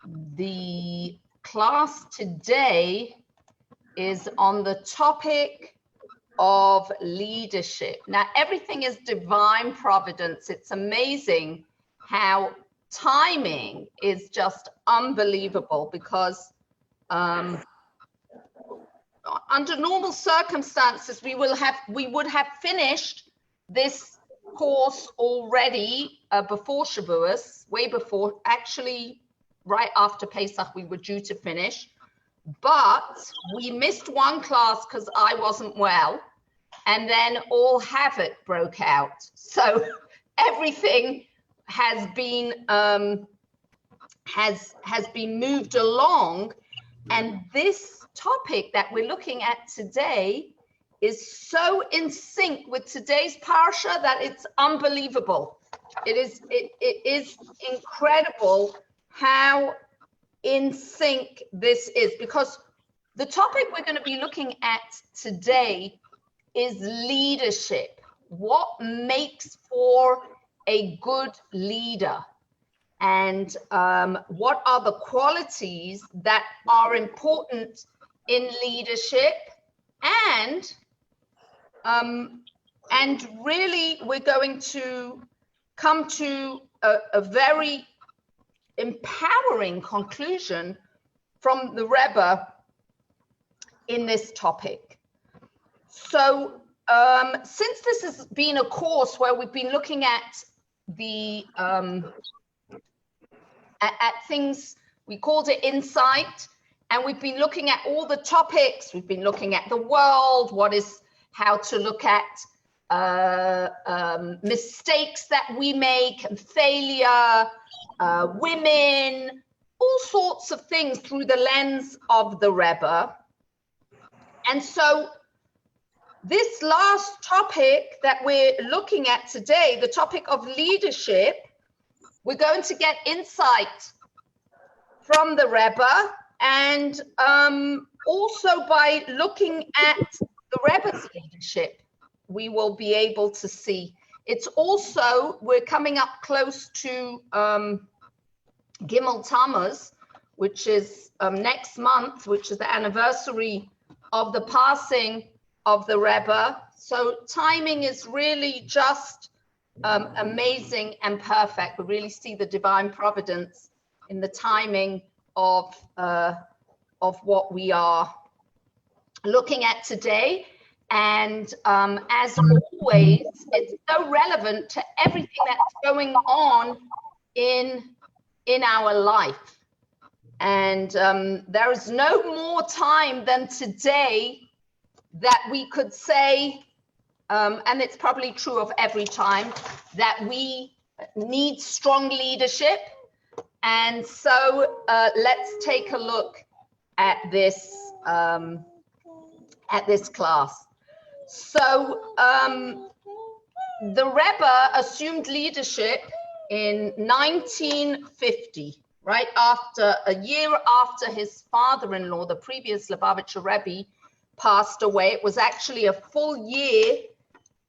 The class today is on the topic of leadership. Now, everything is divine providence. It's amazing how timing is just unbelievable, because under normal circumstances, we would have finished this course already before Shavuos, way before, actually right after Pesach we were due to finish, but we missed one class because I wasn't well, and then all havoc broke out. So everything has been moved along, and this topic that we're looking at today is so in sync with today's parsha that it's unbelievable. It is incredible how in sync this is, because the topic we're going to be looking at today is leadership. What makes for a good leader, and what are the qualities that are important in leadership, and really we're going to come to a very empowering conclusion from the Rebbe in this topic. So since this has been a course where we've been looking at the at things, we called it insight, and we've been looking at all the topics. We've been looking at the world, how to look at mistakes that we make, and failure, women, all sorts of things through the lens of the Rebbe. And so this last topic that we're looking at today, the topic of leadership, we're going to get insight from the Rebbe, and also by looking at the Rebbe's leadership, we will be able to see. It's also, we're coming up close to Gimel Tammuz, which is next month, which is the anniversary of the passing of the Rebbe. So timing is really just amazing and perfect. We really see the divine providence in the timing of what we are looking at today. And as always, it's so relevant to everything that's going on in our life. And there is no more time than today that we could say, and it's probably true of every time, that we need strong leadership. And so let's take a look at this class. So the Rebbe assumed leadership in 1950, right after, a year after his father-in-law, the previous Lubavitcher Rebbe, passed away. It was actually a full year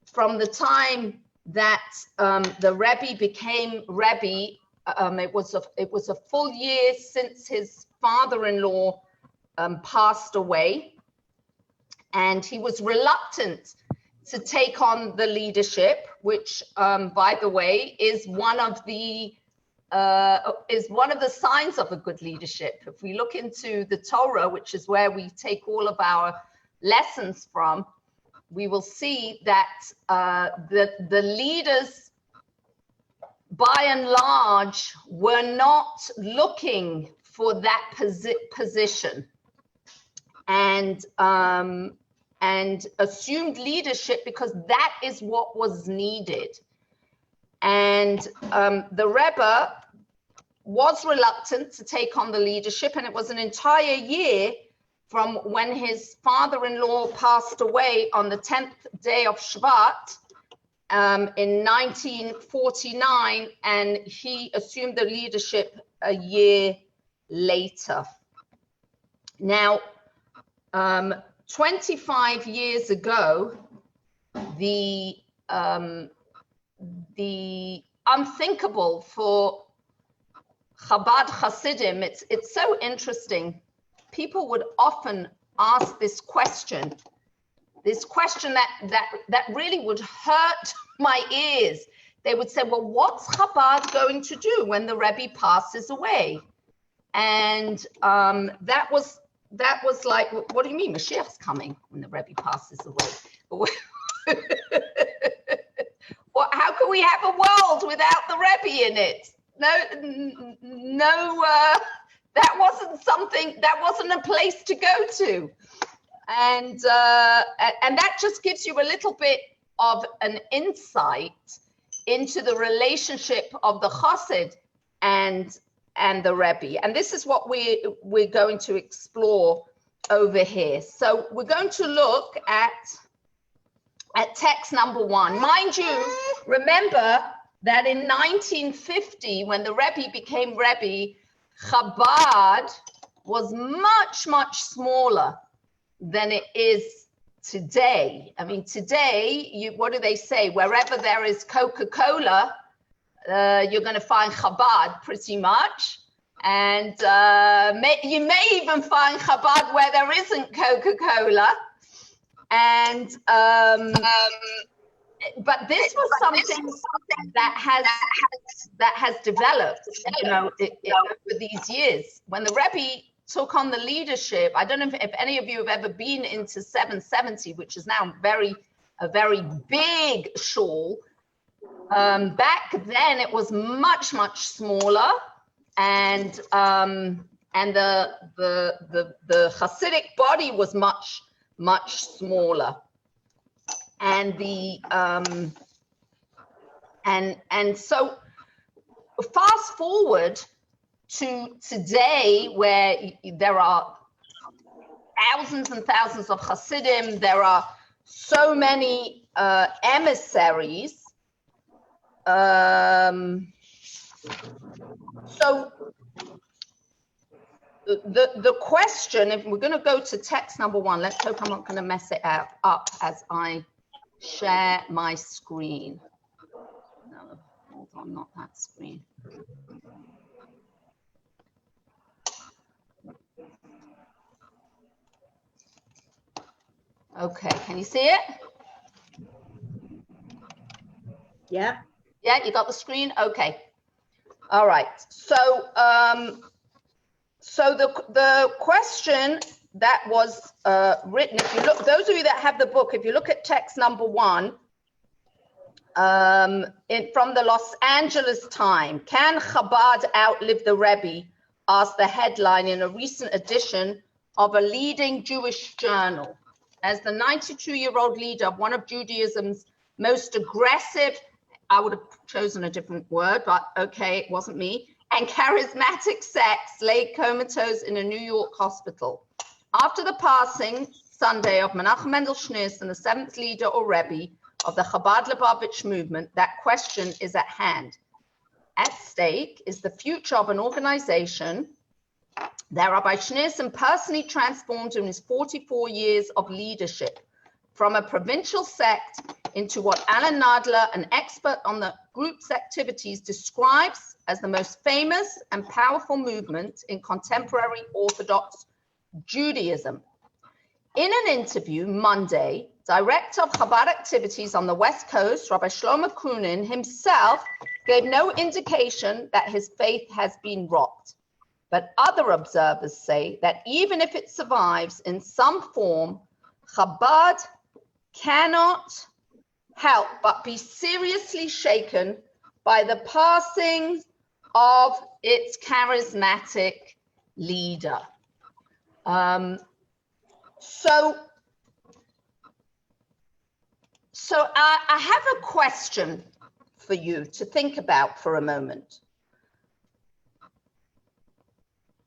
from the time that the Rebbe became Rebbe. It was a full year since his father-in-law passed away, and he was reluctant to take on the leadership, which, by the way, is one of the signs of a good leadership. If we look into the Torah, which is where we take all of our lessons from, we will see that the leaders, by and large, were not looking for that position, and assumed leadership because that is what was needed. And the Rebbe was reluctant to take on the leadership, and it was an entire year from when his father-in-law passed away on the 10th day of Shvat in 1949, and he assumed the leadership a year later. Now, 25 years ago, the unthinkable for Chabad Hasidim, it's so interesting. People would often ask this question that really would hurt my ears. They would say, well, what's Chabad going to do when the Rebbe passes away? And that was like, what do you mean? Mashiach's coming when the Rebbe passes away. Well, how can we have a world without the Rebbe in it? No, that wasn't a place to go to. And that just gives you a little bit of an insight into the relationship of the Chassid and the Rebbe. And this is what we're going to explore over here. So we're going to look at text number 1. Mind you, remember that in 1950, when the Rebbe became Rebbe, Chabad was much, much smaller than it is today. I mean, today, what do they say? Wherever there is Coca-Cola, you're going to find Chabad pretty much. And you may even find Chabad where there isn't Coca-Cola. And but this was something that has developed, over these years. When the Rebbe took on the leadership, I don't know if any of you have ever been into 770, which is now a very big shul. Back then, it was much, much smaller, and the Hasidic body was much, much smaller. And and so fast forward to today, where there are thousands and thousands of Hasidim, there are so many emissaries. So the question, if we're going to go to text number 1, let's hope I'm not going to mess it up as I share my screen. No, hold on, not that screen. Okay, can you see it? Yeah. Yeah, you got the screen? Okay. All right. So so the question that was written, if you look, those of you that have the book, if you look at text number 1, from the Los Angeles Times, can Chabad outlive the Rebbe? Asked the headline in a recent edition of a leading Jewish journal. As the 92-year-old leader of one of Judaism's most aggressive, I would have chosen a different word, but okay, it wasn't me, and charismatic sects lay comatose in a New York hospital. After the passing Sunday of Menachem Mendel Schneerson, the 7th leader or Rebbe of the Chabad Lubavitch movement, that question is at hand. At stake is the future of an organization that Rabbi Schneerson personally transformed in his 44 years of leadership, from a provincial sect into what Alan Nadler, an expert on the group's activities, describes as the most famous and powerful movement in contemporary Orthodox Judaism. In an interview Monday, director of Chabad activities on the West Coast, Rabbi Shlomo Krunin himself gave no indication that his faith has been rocked. But other observers say that even if it survives in some form, Chabad cannot help but be seriously shaken by the passing of its charismatic leader. So I have a question for you to think about for a moment.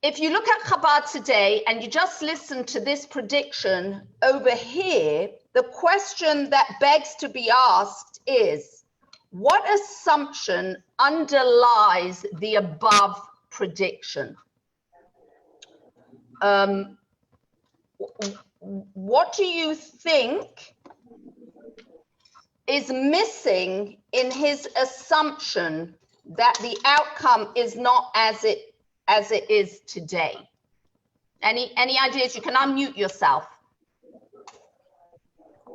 If you look at Chabad today and you just listen to this prediction over here, the question that begs to be asked is, what assumption underlies the above prediction? What do you think is missing in his assumption that the outcome is not as it is today? Any ideas? You can unmute yourself.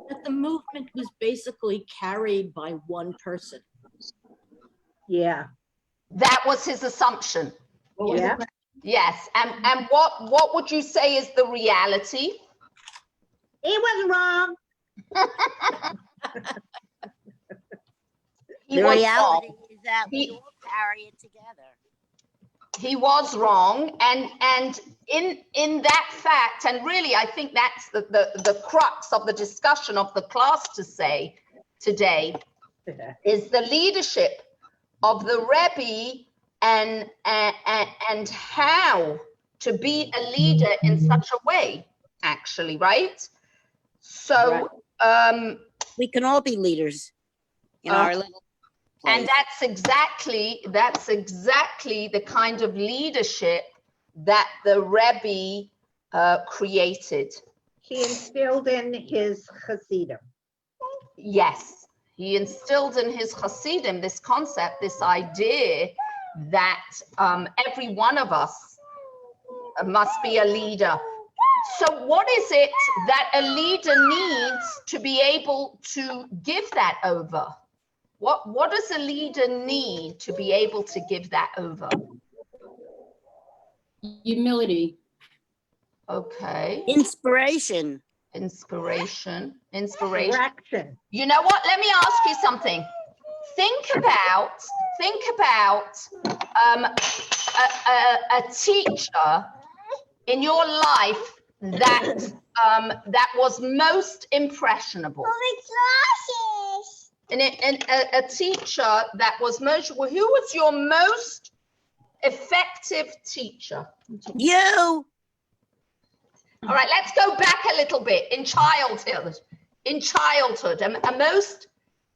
That the movement was basically carried by one person. Yeah. That was his assumption. Yeah. Yes. And what would you say is the reality? He was wrong. He was wrong. is that we He- all carry it together. He was wrong, and in that fact, and really I think that's the crux of the discussion of the class to say today, is the leadership of the Rebbe and how to be a leader in such a way, actually, right? So We can all be leaders in our little and place. that's exactly the kind of leadership that the Rebbe created. He instilled in his Hasidim. Yes, he instilled in his Hasidim this concept, this idea that every one of us must be a leader. So what is it that a leader needs to be able to give that over? What does a leader need to be able to give that over? Humility. Okay, Inspiration. inspiration. Correction. You know what? Let me ask you something. Think about a teacher in your life that was most impressionable. And a teacher that was most, who was your most effective teacher? You. All right, let's go back a little bit in childhood.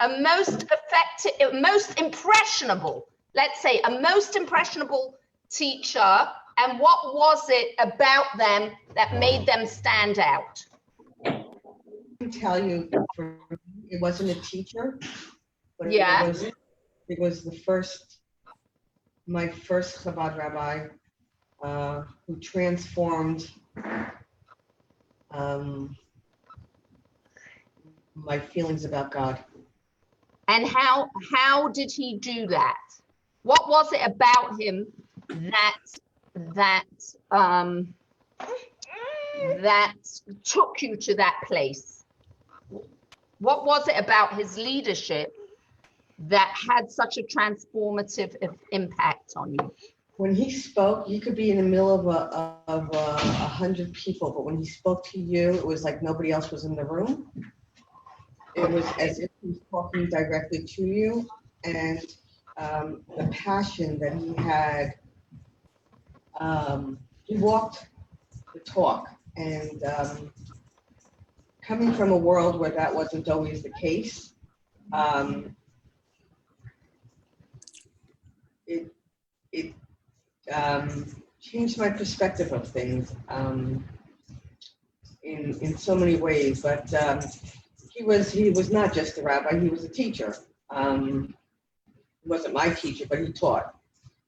A most effective, most impressionable, let's say a most impressionable teacher, and what was it about them that made them stand out? I can tell you, it wasn't a teacher, but Yeah. it was my first Chabad rabbi who transformed my feelings about God. And how did he do that? What was it about him that took you to that place? What was it about his leadership that had such a transformative impact on you? When he spoke, you could be in the middle of 100 people, but when he spoke to you, it was like nobody else was in the room. It was as if he was talking directly to you, and the passion that he had. He walked the talk, and coming from a world where that wasn't always the case, it changed my perspective of things in so many ways. But he was not just a rabbi; he was a teacher. He wasn't my teacher, but he taught.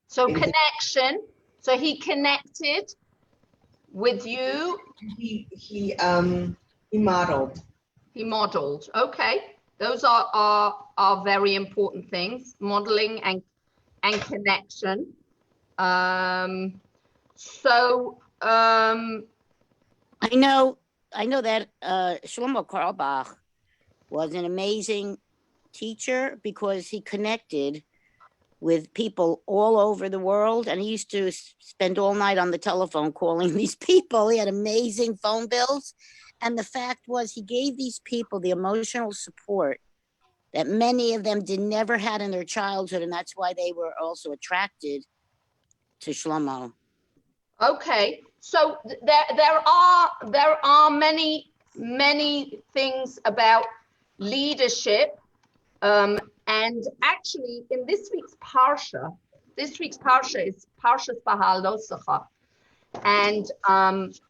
So connection. So he connected with you. He modeled. He modeled. Okay, those are very important things. Modeling and connection. I know that Shlomo Carlebach was an amazing teacher because he connected with people all over the world, and he used to spend all night on the telephone calling these people. He had amazing phone bills, and the fact was he gave these people the emotional support that many of them never had in their childhood, and that's why they were also attracted to Shlomo. Okay, so there are many things about leadership, and actually in this week's parsha is Parshas Beha'alotzecha, and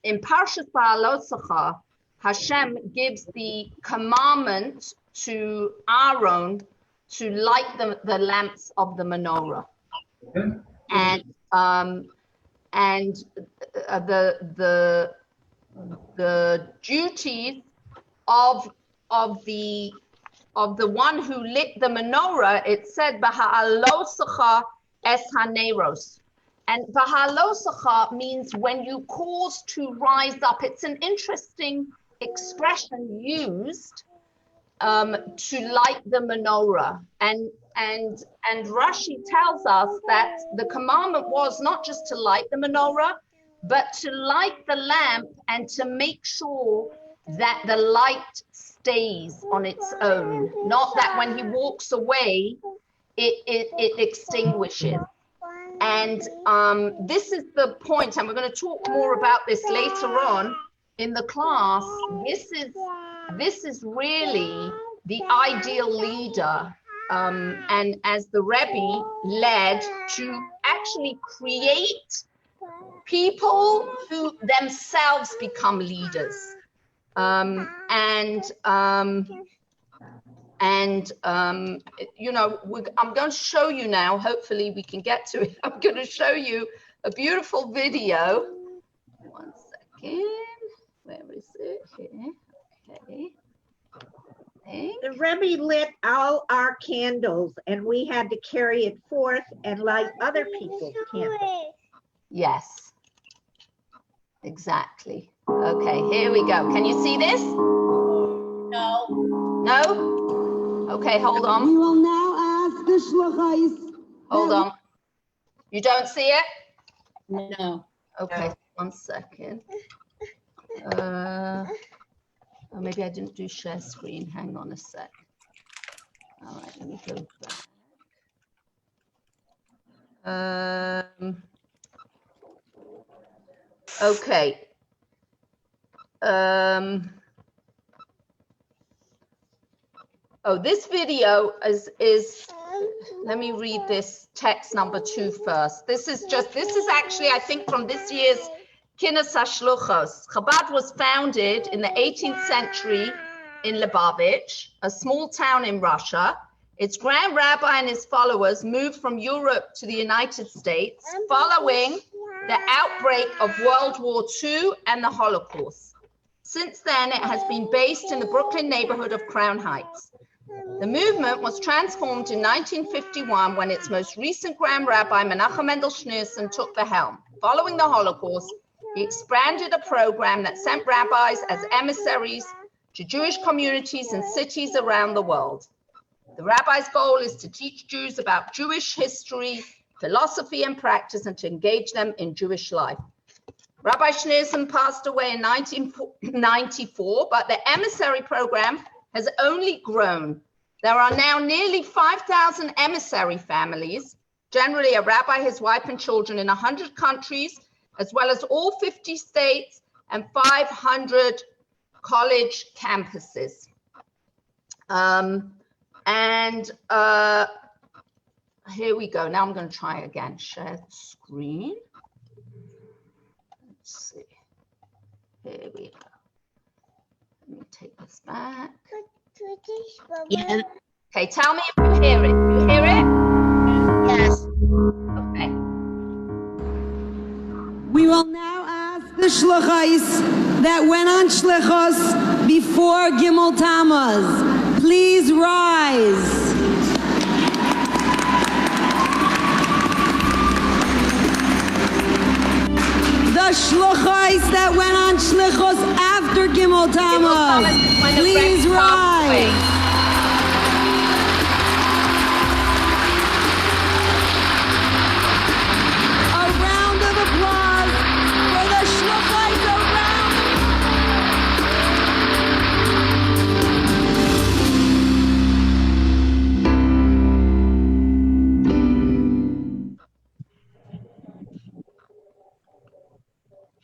in Parshas Beha'alotzecha, Hashem gives the commandment to Aaron to light the lamps of the menorah. And the duties of the one who lit the menorah, it said Baha'alosacha es haneros. And Baha'alosacha means when you cause to rise up. It's an interesting expression used to light the menorah. And Rashi tells us that the commandment was not just to light the menorah, but to light the lamp and to make sure that the light stays on its own, not that when he walks away, it extinguishes. And this is the point, and we're going to talk more about this later on in the class. This is really the ideal leader, and as the Rebbe led to actually create people who themselves become leaders. You know, I'm going to show you now, hopefully we can get to it. I'm going to show you a beautiful video. 1 second. Where is it? Here. Okay. The Rebbe lit all our candles and we had to carry it forth and light other people's candles. Yes, exactly. Okay, here we go. Can you see this? No. No? Okay, hold on. We will now ask the shluchais. Hold on. You don't see it? No. Okay, 1 second. Oh, maybe I didn't do share screen. Hang on a sec. All right, let me go back. Okay. Oh, this video is, let me read this text number 2 first. This is actually, I think, from this year's Kinnas HaShluchos. Chabad was founded in the 18th century in Lubavitch, a small town in Russia. Its Grand Rabbi and his followers moved from Europe to the United States following the outbreak of World War II and the Holocaust. Since then, it has been based in the Brooklyn neighborhood of Crown Heights. The movement was transformed in 1951 when its most recent Grand Rabbi, Menachem Mendel Schneerson, took the helm. Following the Holocaust, he expanded a program that sent rabbis as emissaries to Jewish communities and cities around the world. The rabbi's goal is to teach Jews about Jewish history, philosophy, and practice, and to engage them in Jewish life. Rabbi Schneerson passed away in 1994, but the emissary program has only grown. There are now nearly 5,000 emissary families, generally a rabbi, his wife, and children in 100 countries, as well as all 50 states and 500 college campuses. Here we go. Now I'm going to try again. Share the screen. Let's see. Here we go. Let me take this back. Yeah. Okay, tell me if you hear it. You hear it? Yes. Okay. We will now ask the shluchais that went on shlichos before Gimel Tammuz. Please rise. The shluchais that went on shlichos after Gimel Tammuz. Please rise. A round of applause for the shluchais around.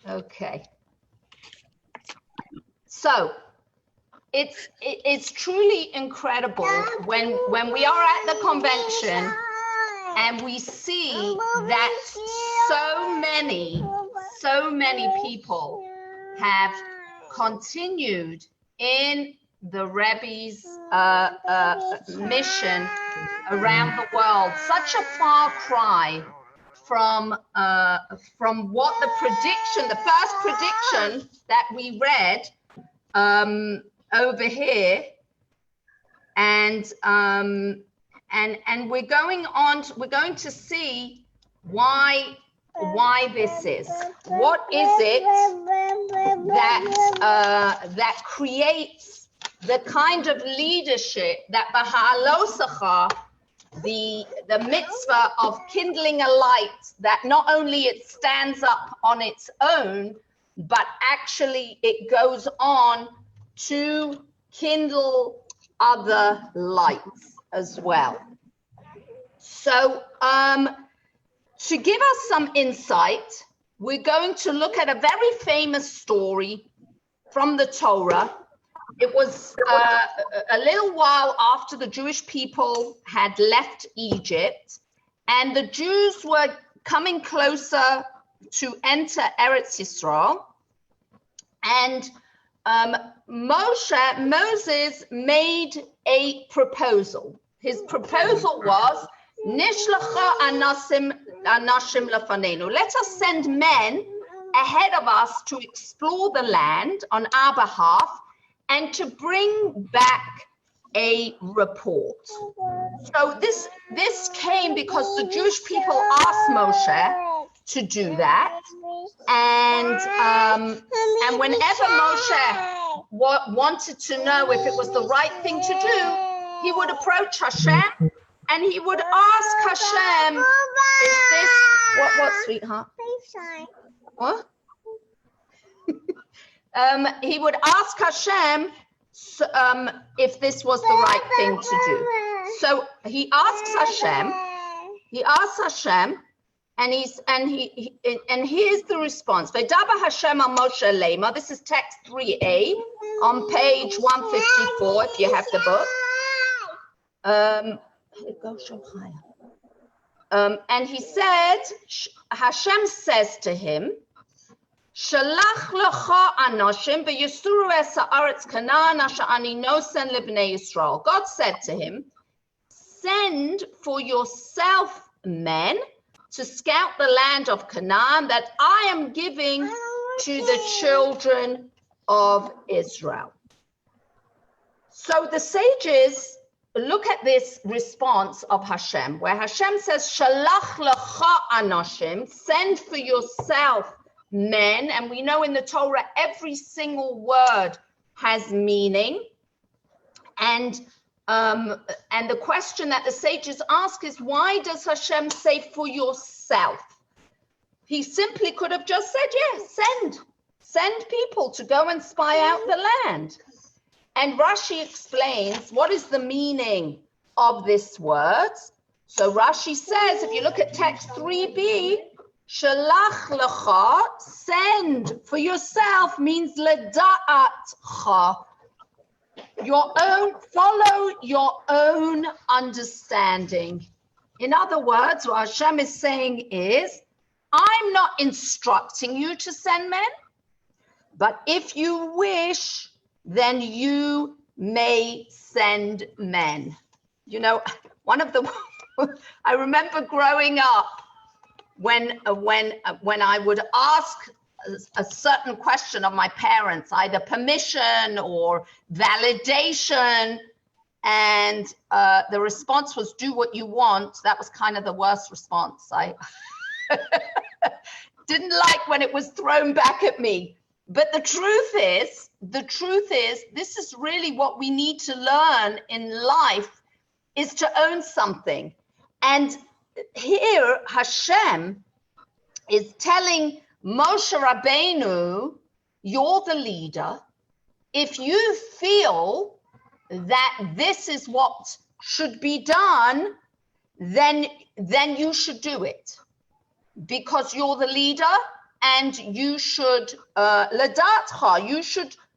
Okay. So it's truly incredible when we are at the convention and we see that so many people have continued in the Rebbe's mission around the world. Such a far cry from what the first prediction that we read over here, and we're going to see why this is. What is it that creates the kind of leadership that B'Ha'alosacha, the mitzvah of kindling a light that not only it stands up on its own, but actually it goes on to kindle other lights as well. So to give us some insight, we're going to look at a very famous story from the Torah. It was a little while after the Jewish people had left Egypt, and the Jews were coming closer to enter Eretz Yisrael. And Moses made a proposal. His proposal was, Nishlacha anashim lefanenu. Let us send men ahead of us to explore the land on our behalf and to bring back a report. So this came because the Jewish people asked Moshe to do that, and whenever Moshe wanted to know if it was the right thing to do, he would approach Hashem and he would ask Hashem, "Is this what, sweetheart? What?" He would ask Hashem if this was the right thing to do. So he asks Hashem, and here's the response. V'daber Hashem al Moshe Lema. This is text 3a on page 154 if you have the book. And he said, Hashem says to him, Shalach lecha anoshim v'yisuru es haaretz Canaan asher ani nosen lebnei Yisrael. God said to him, send for yourself men to scout the land of Canaan that I am giving to the children of Israel. So the sages look at this response of Hashem, where Hashem says, Shalach lecha anoshim, send for yourself men, and we know in the Torah every single word has meaning, and the question that the sages ask is, why does Hashem say for yourself? He simply could have just said, yes, send people to go and spy out the land. And Rashi explains what is the meaning of this word. So Rashi says, if you look at text 3b, Shalach lecha, send for yourself, means leda'atcha. Follow your own understanding. In other words, what Hashem is saying is, I'm not instructing you to send men, but if you wish, then you may send men. You know, I remember growing up, when I would ask a certain question of my parents, either permission or validation, and the response was, do what you want. That was kind of the worst response. I didn't like when it was thrown back at me. But the truth is, this is really what we need to learn in life, is to own something. And here Hashem is telling Moshe Rabbeinu, you're the leader. If you feel that this is what should be done, then you should do it, because you're the leader, and you should ledatcha.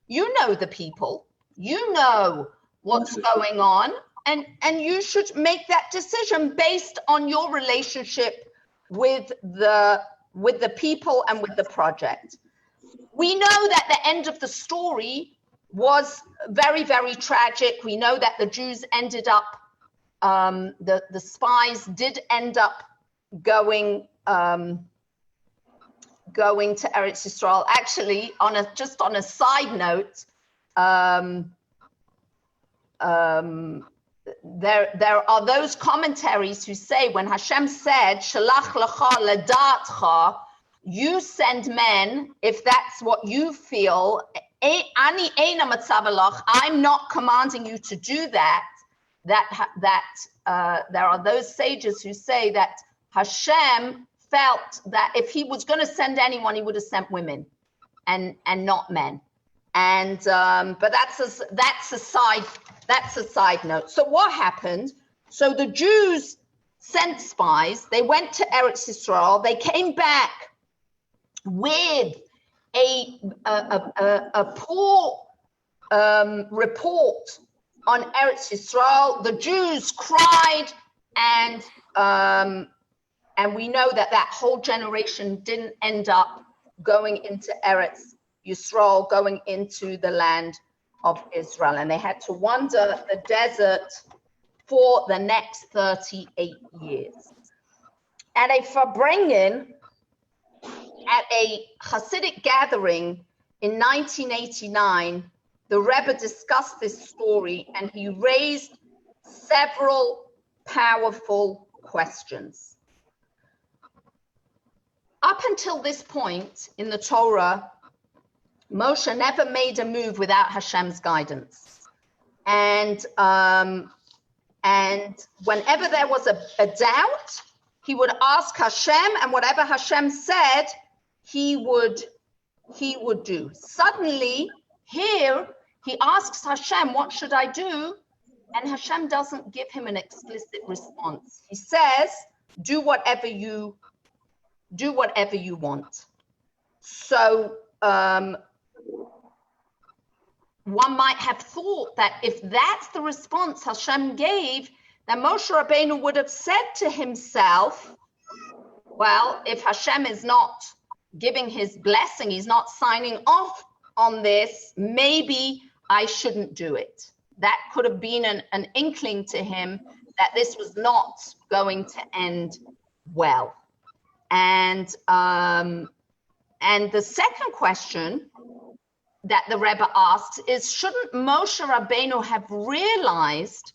You know the people, you know what's going on, and you should make that decision based on your relationship with the people and with the project. We know that the end of the story was very, very tragic. We know that the Jews ended up, the spies did end up going to Eretz Yisrael. Actually, just on a side note, there are those commentaries who say when Hashem said, Shalach lecha ledatcha, you send men if that's what you feel. Ani eina matzavalach, I'm not commanding you to do that. There are those sages who say that Hashem felt that if he was going to send anyone, he would have sent women and not men. And but that's a side note. So what happened? So the Jews sent spies. They went to Eretz Yisrael. They came back with a poor report on Eretz Yisrael. The Jews cried, and we know that whole generation didn't end up going into Eretz Yisrael, going into the land of Israel, and they had to wander the desert for the next 38 years. At a Farbrengen, at a Hasidic gathering in 1989, the Rebbe discussed this story, and he raised several powerful questions. Up until this point in the Torah, Moshe never made a move without Hashem's guidance. And whenever there was a doubt, he would ask Hashem, and whatever Hashem said, he would do. Suddenly, here, he asks Hashem, what should I do? And Hashem doesn't give him an explicit response. He says, do whatever you want. So, one might have thought that if that's the response Hashem gave, then Moshe Rabbeinu would have said to himself, well, if Hashem is not giving his blessing, he's not signing off on this, maybe I shouldn't do it. That could have been an inkling to him that this was not going to end well. And the second question that the Rebbe asks is, shouldn't Moshe Rabbeinu have realized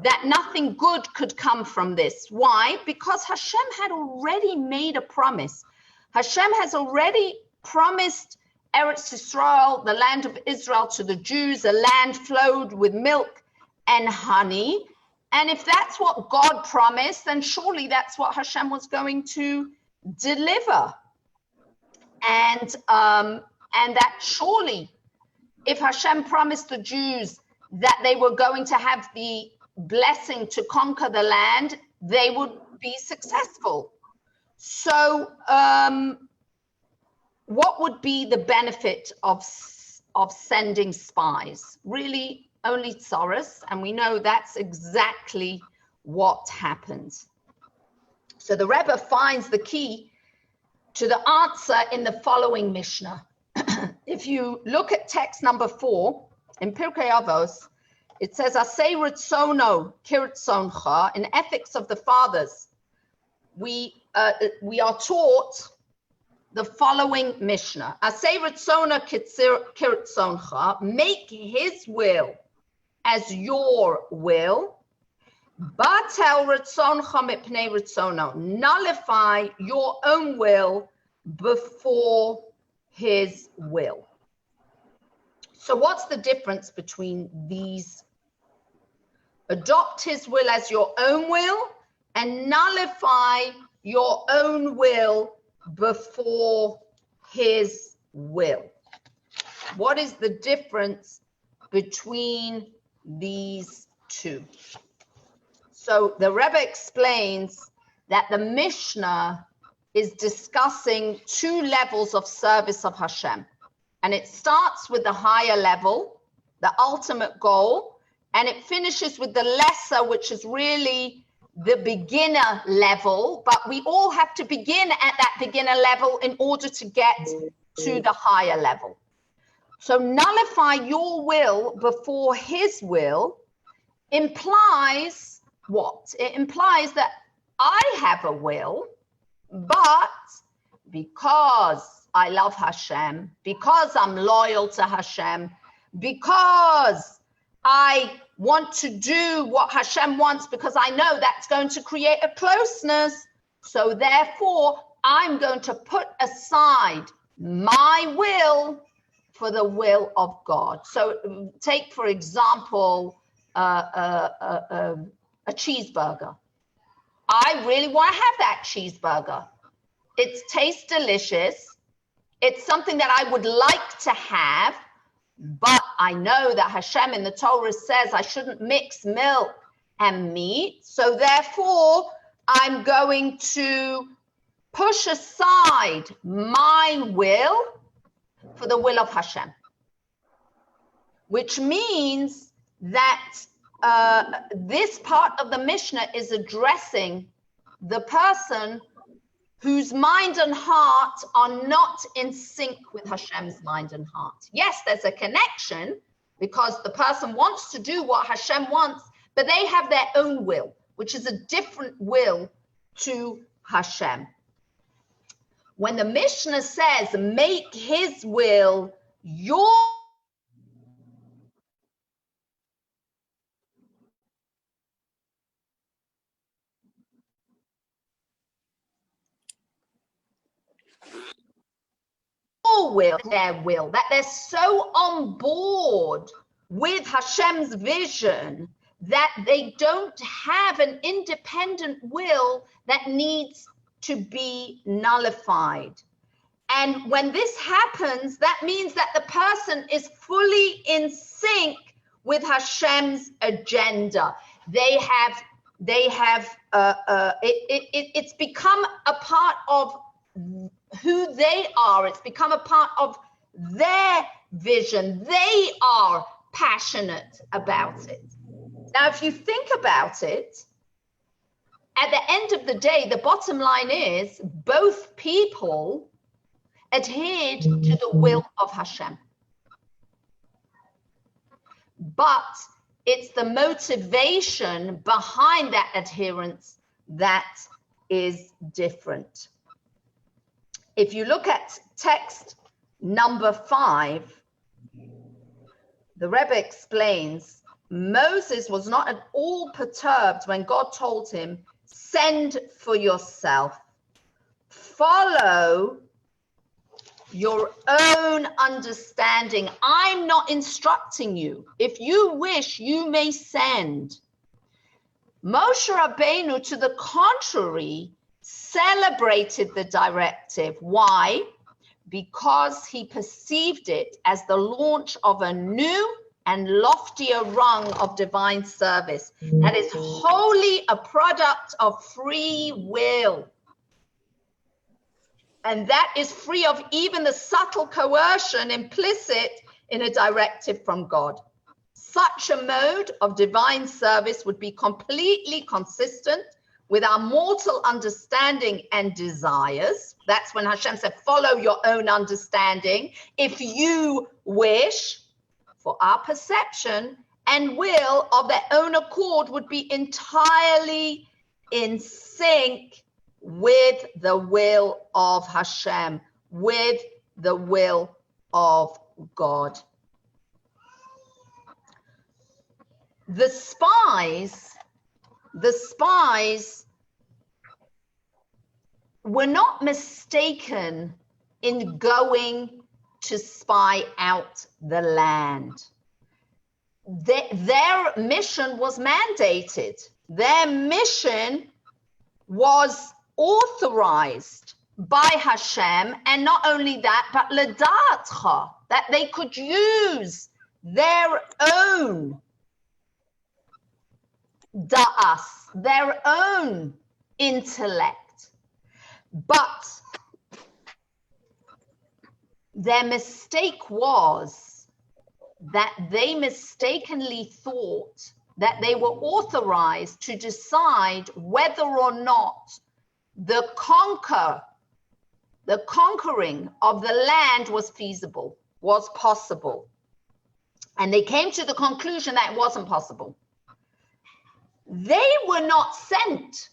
that nothing good could come from this? Why? Because Hashem had already made a promise. Hashem has already promised Eretz Yisrael, the land of Israel, to the Jews, a land flowed with milk and honey. And if that's what God promised, then surely that's what Hashem was going to deliver. And that surely, if Hashem promised the Jews that they were going to have the blessing to conquer the land, they would be successful. So what would be the benefit of sending spies? Really only tsaros, and we know that's exactly what happened. So the Rebbe finds the key to the answer in the following Mishnah. If you look at text number 4 in Pirkei Avos, it says, Asei Ritzono Kirtzoncha, in Ethics of the Fathers. We are taught the following Mishnah. Asei Ritzono Kirtzoncha, make his will as your will. Batel Ritzoncha mipnei Ritzono, nullify your own will before his will. So what's the difference between these? Adopt his will as your own will and nullify your own will before his will. What is the difference between these two? So the Rebbe explains that the Mishnah is discussing 2 levels of service of Hashem. And it starts with the higher level, the ultimate goal, and it finishes with the lesser, which is really the beginner level. But we all have to begin at that beginner level in order to get to the higher level. So nullify your will before his will implies what? It implies that I have a will, but because I love Hashem, because I'm loyal to Hashem, because I want to do what Hashem wants, because I know that's going to create a closeness. So therefore, I'm going to put aside my will for the will of God. So take, for example, a cheeseburger. I really want to have that cheeseburger. It tastes delicious. It's something that I would like to have, but I know that Hashem in the Torah says I shouldn't mix milk and meat. So therefore, I'm going to push aside my will for the will of Hashem, which means that this part of the Mishnah is addressing the person whose mind and heart are not in sync with Hashem's mind and heart. Yes, there's a connection because the person wants to do what Hashem wants, but they have their own will, which is a different will to Hashem. When the Mishnah says, make his will your will, their will, that they're so on board with Hashem's vision that they don't have an independent will that needs to be nullified. And when this happens, that means that the person is fully in sync with Hashem's agenda. It's become a part of who they are. It's become a part of their vision. They are passionate about it. Now, if you think about it, at the end of the day, the bottom line is both people adhered to the will of Hashem. But it's the motivation behind that adherence that is different. If you look at text number 5, the Rebbe explains, Moses was not at all perturbed when God told him, send for yourself, follow your own understanding. I'm not instructing you. If you wish, you may send. Moshe Rabbeinu, to the contrary, celebrated the directive. Why? Because he perceived it as the launch of a new and loftier rung of divine service that is wholly a product of free will. And that is free of even the subtle coercion implicit in a directive from God. Such a mode of divine service would be completely consistent with our mortal understanding and desires. That's when Hashem said, follow your own understanding if you wish. For our perception and will of their own accord would be entirely in sync with the will of Hashem, with the will of God. The spies were not mistaken in going to spy out the land. Their mission was mandated. Their mission was authorized by Hashem, and not only that, but ledatcha, that they could use their own da'as, their own intellect. But their mistake was that they mistakenly thought that they were authorized to decide whether or not the conquering of the land was feasible. was possible. And they came to the conclusion that it wasn't possible. They were not sent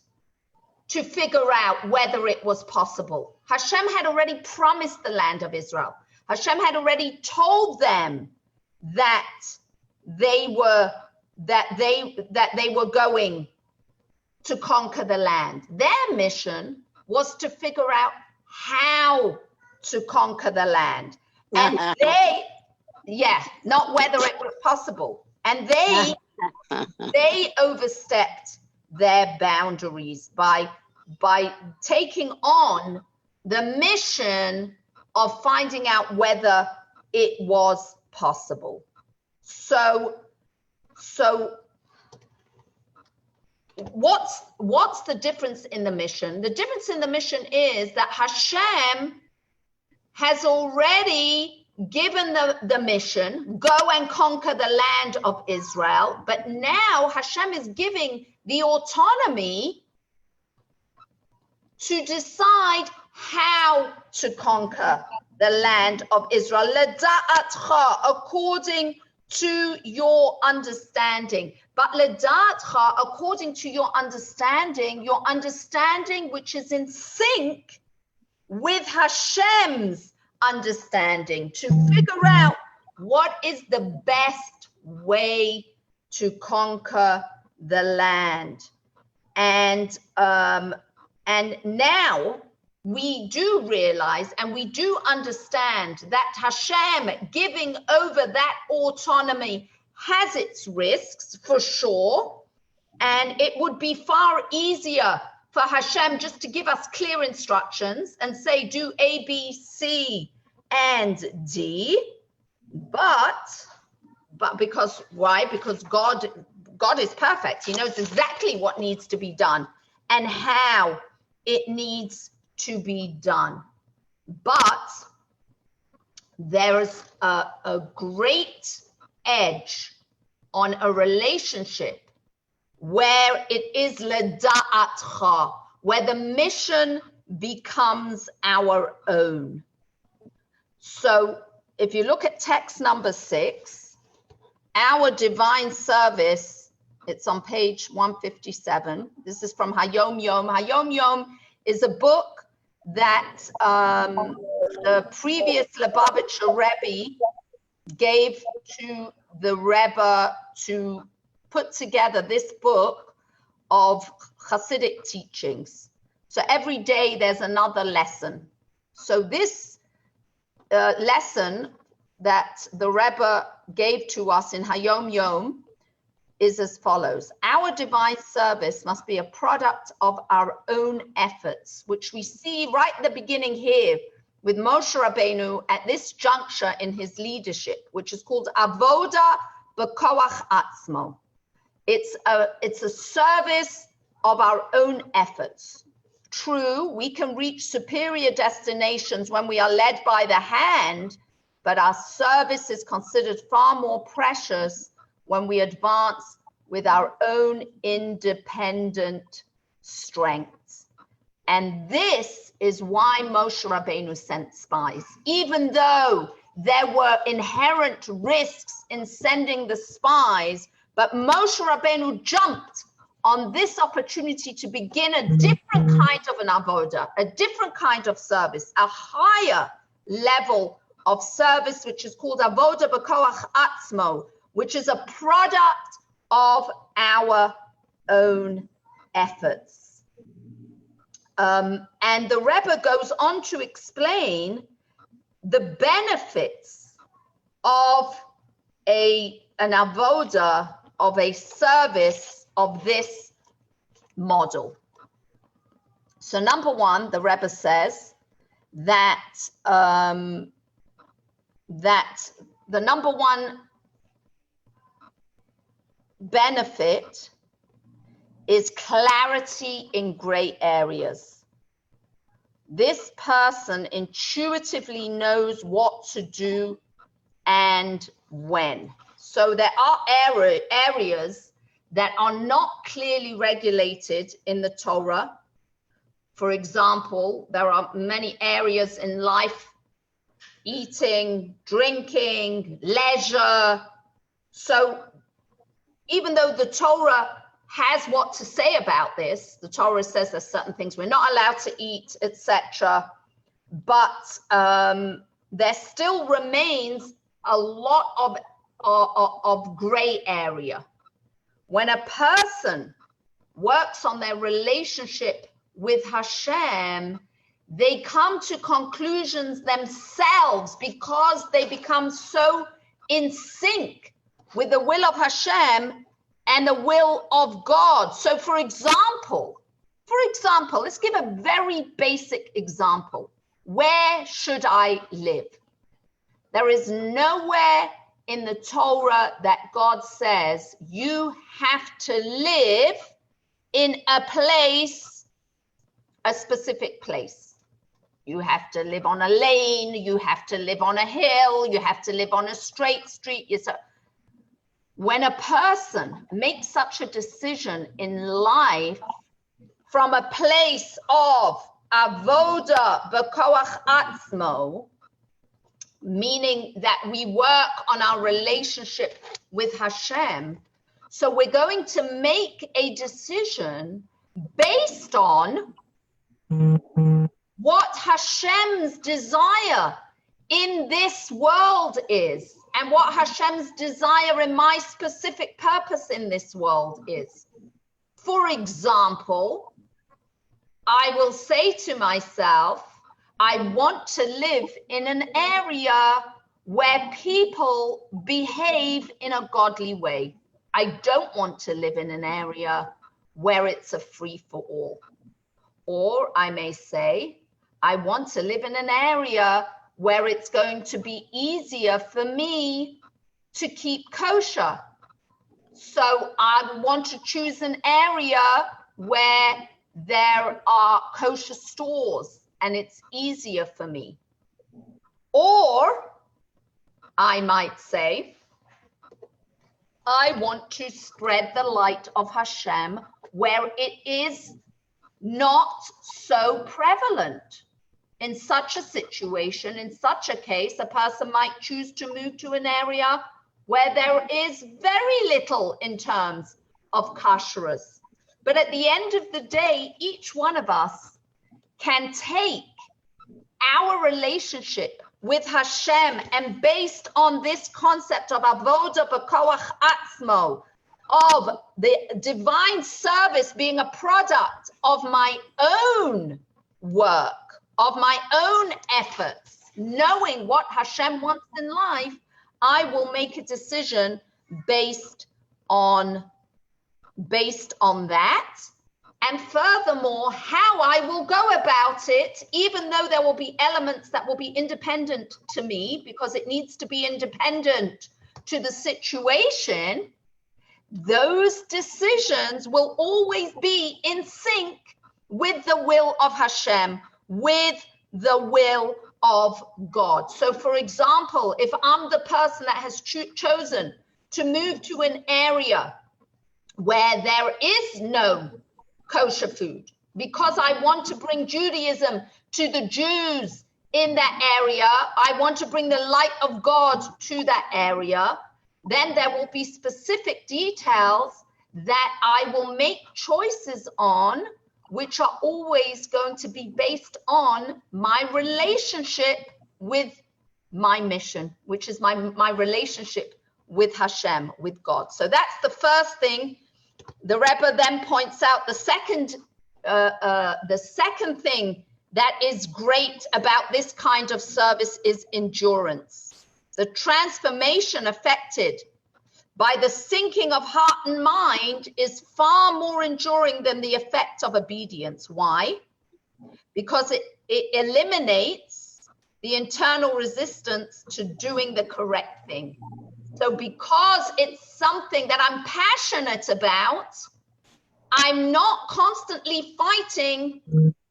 to figure out whether it was possible. Hashem had already promised the land of Israel. Hashem had already told them that they were going to conquer the land. Their mission was to figure out how to conquer the land. And not whether it was possible. And they overstepped their boundaries by taking on the mission of finding out whether it was possible. So what's the difference in the mission? The difference in the mission is that Hashem has already given the mission, go and conquer the land of Israel, but now Hashem is giving the autonomy to decide how to conquer the land of Israel, leda'atcha, according to your understanding. But leda'atcha, according to your understanding which is in sync with Hashem's understanding, to figure out what is the best way to conquer the land. And now we do realize and we do understand that Hashem giving over that autonomy has its risks for sure. And it would be far easier for Hashem just to give us clear instructions and say, do A, B, C, and D. But because, why? Because God is perfect. He knows exactly what needs to be done and how it needs to be done. But there is a great edge on a relationship where it is leda'atcha, where the mission becomes our own. So if you look at text number 6, our divine service, it's on page 157. This is from Hayom Yom. Hayom Yom is a book that the previous Lubavitcher Rebbe gave to the Rebbe to put together this book of Hasidic teachings. So every day there's another lesson. So this lesson that the Rebbe gave to us in Hayom Yom is as follows. Our divine service must be a product of our own efforts, which we see right at the beginning here with Moshe Rabbeinu at this juncture in his leadership, which is called Avoda B'Koach Atzmo. It's a service of our own efforts. True, we can reach superior destinations when we are led by the hand, but our service is considered far more precious when we advance with our own independent strengths. And this is why Moshe Rabbeinu sent spies. Even though there were inherent risks in sending the spies, but Moshe Rabbeinu jumped on this opportunity to begin a different kind of an avoda, a different kind of service, a higher level of service, which is called avoda b'koach atzmo, which is a product of our own efforts. And the Rebbe goes on to explain the benefits of an avoda, of a service of this model. So number one, the Rebbe says that that the number one benefit is clarity in gray areas. This person intuitively knows what to do and when. So there are areas that are not clearly regulated in the Torah. For example, there are many areas in life eating, drinking, leisure. So even though the Torah has what to say about this, the Torah says there's certain things we're not allowed to eat, etc. But there still remains a lot of gray area. When a person works on their relationship with Hashem, they come to conclusions themselves because they become so in sync with the will of Hashem and the will of God. So for example, let's give a very basic example. Where should I live? There is nowhere in the Torah that God says you have to live in a place, a specific place. You have to live on a lane, you have to live on a hill, you have to live on a straight street. When a person makes such a decision in life from a place of avoda b'koach atzmo, meaning that we work on our relationship with Hashem, so we're going to make a decision based on what Hashem's desire in this world is, and what Hashem's desire in my specific purpose in this world is. For example, I will say to myself, I want to live in an area where people behave in a godly way. I don't want to live in an area where it's a free-for-all. Or I may say, I want to live in an area where it's going to be easier for me to keep kosher. So I want to choose an area where there are kosher stores and it's easier for me. Or I might say, I want to spread the light of Hashem where it is not so prevalent. In such a situation, in such a case, a person might choose to move to an area where there is very little in terms of kashrus. But at the end of the day, each one of us can take our relationship with Hashem, and based on this concept of avoda b'koach atzmo, of the divine service being a product of my own work, of my own efforts, knowing what Hashem wants in life, I will make a decision based on that. And furthermore, how I will go about it, even though there will be elements that will be independent to me, because it needs to be independent to the situation, those decisions will always be in sync with the will of Hashem, with the will of God. So for example, if I'm the person that has chosen to move to an area where there is no kosher food, because I want to bring Judaism to the Jews in that area, I want to bring the light of God to that area, then there will be specific details that I will make choices on, which are always going to be based on my relationship with my mission, which is my relationship with Hashem, with God. So that's the first thing. The Rebbe then points out the second thing that is great about this kind of service is endurance. The transformation affected by the sinking of heart and mind is far more enduring than the effect of obedience. Why? Because it eliminates the internal resistance to doing the correct thing. So because it's something that I'm passionate about, I'm not constantly fighting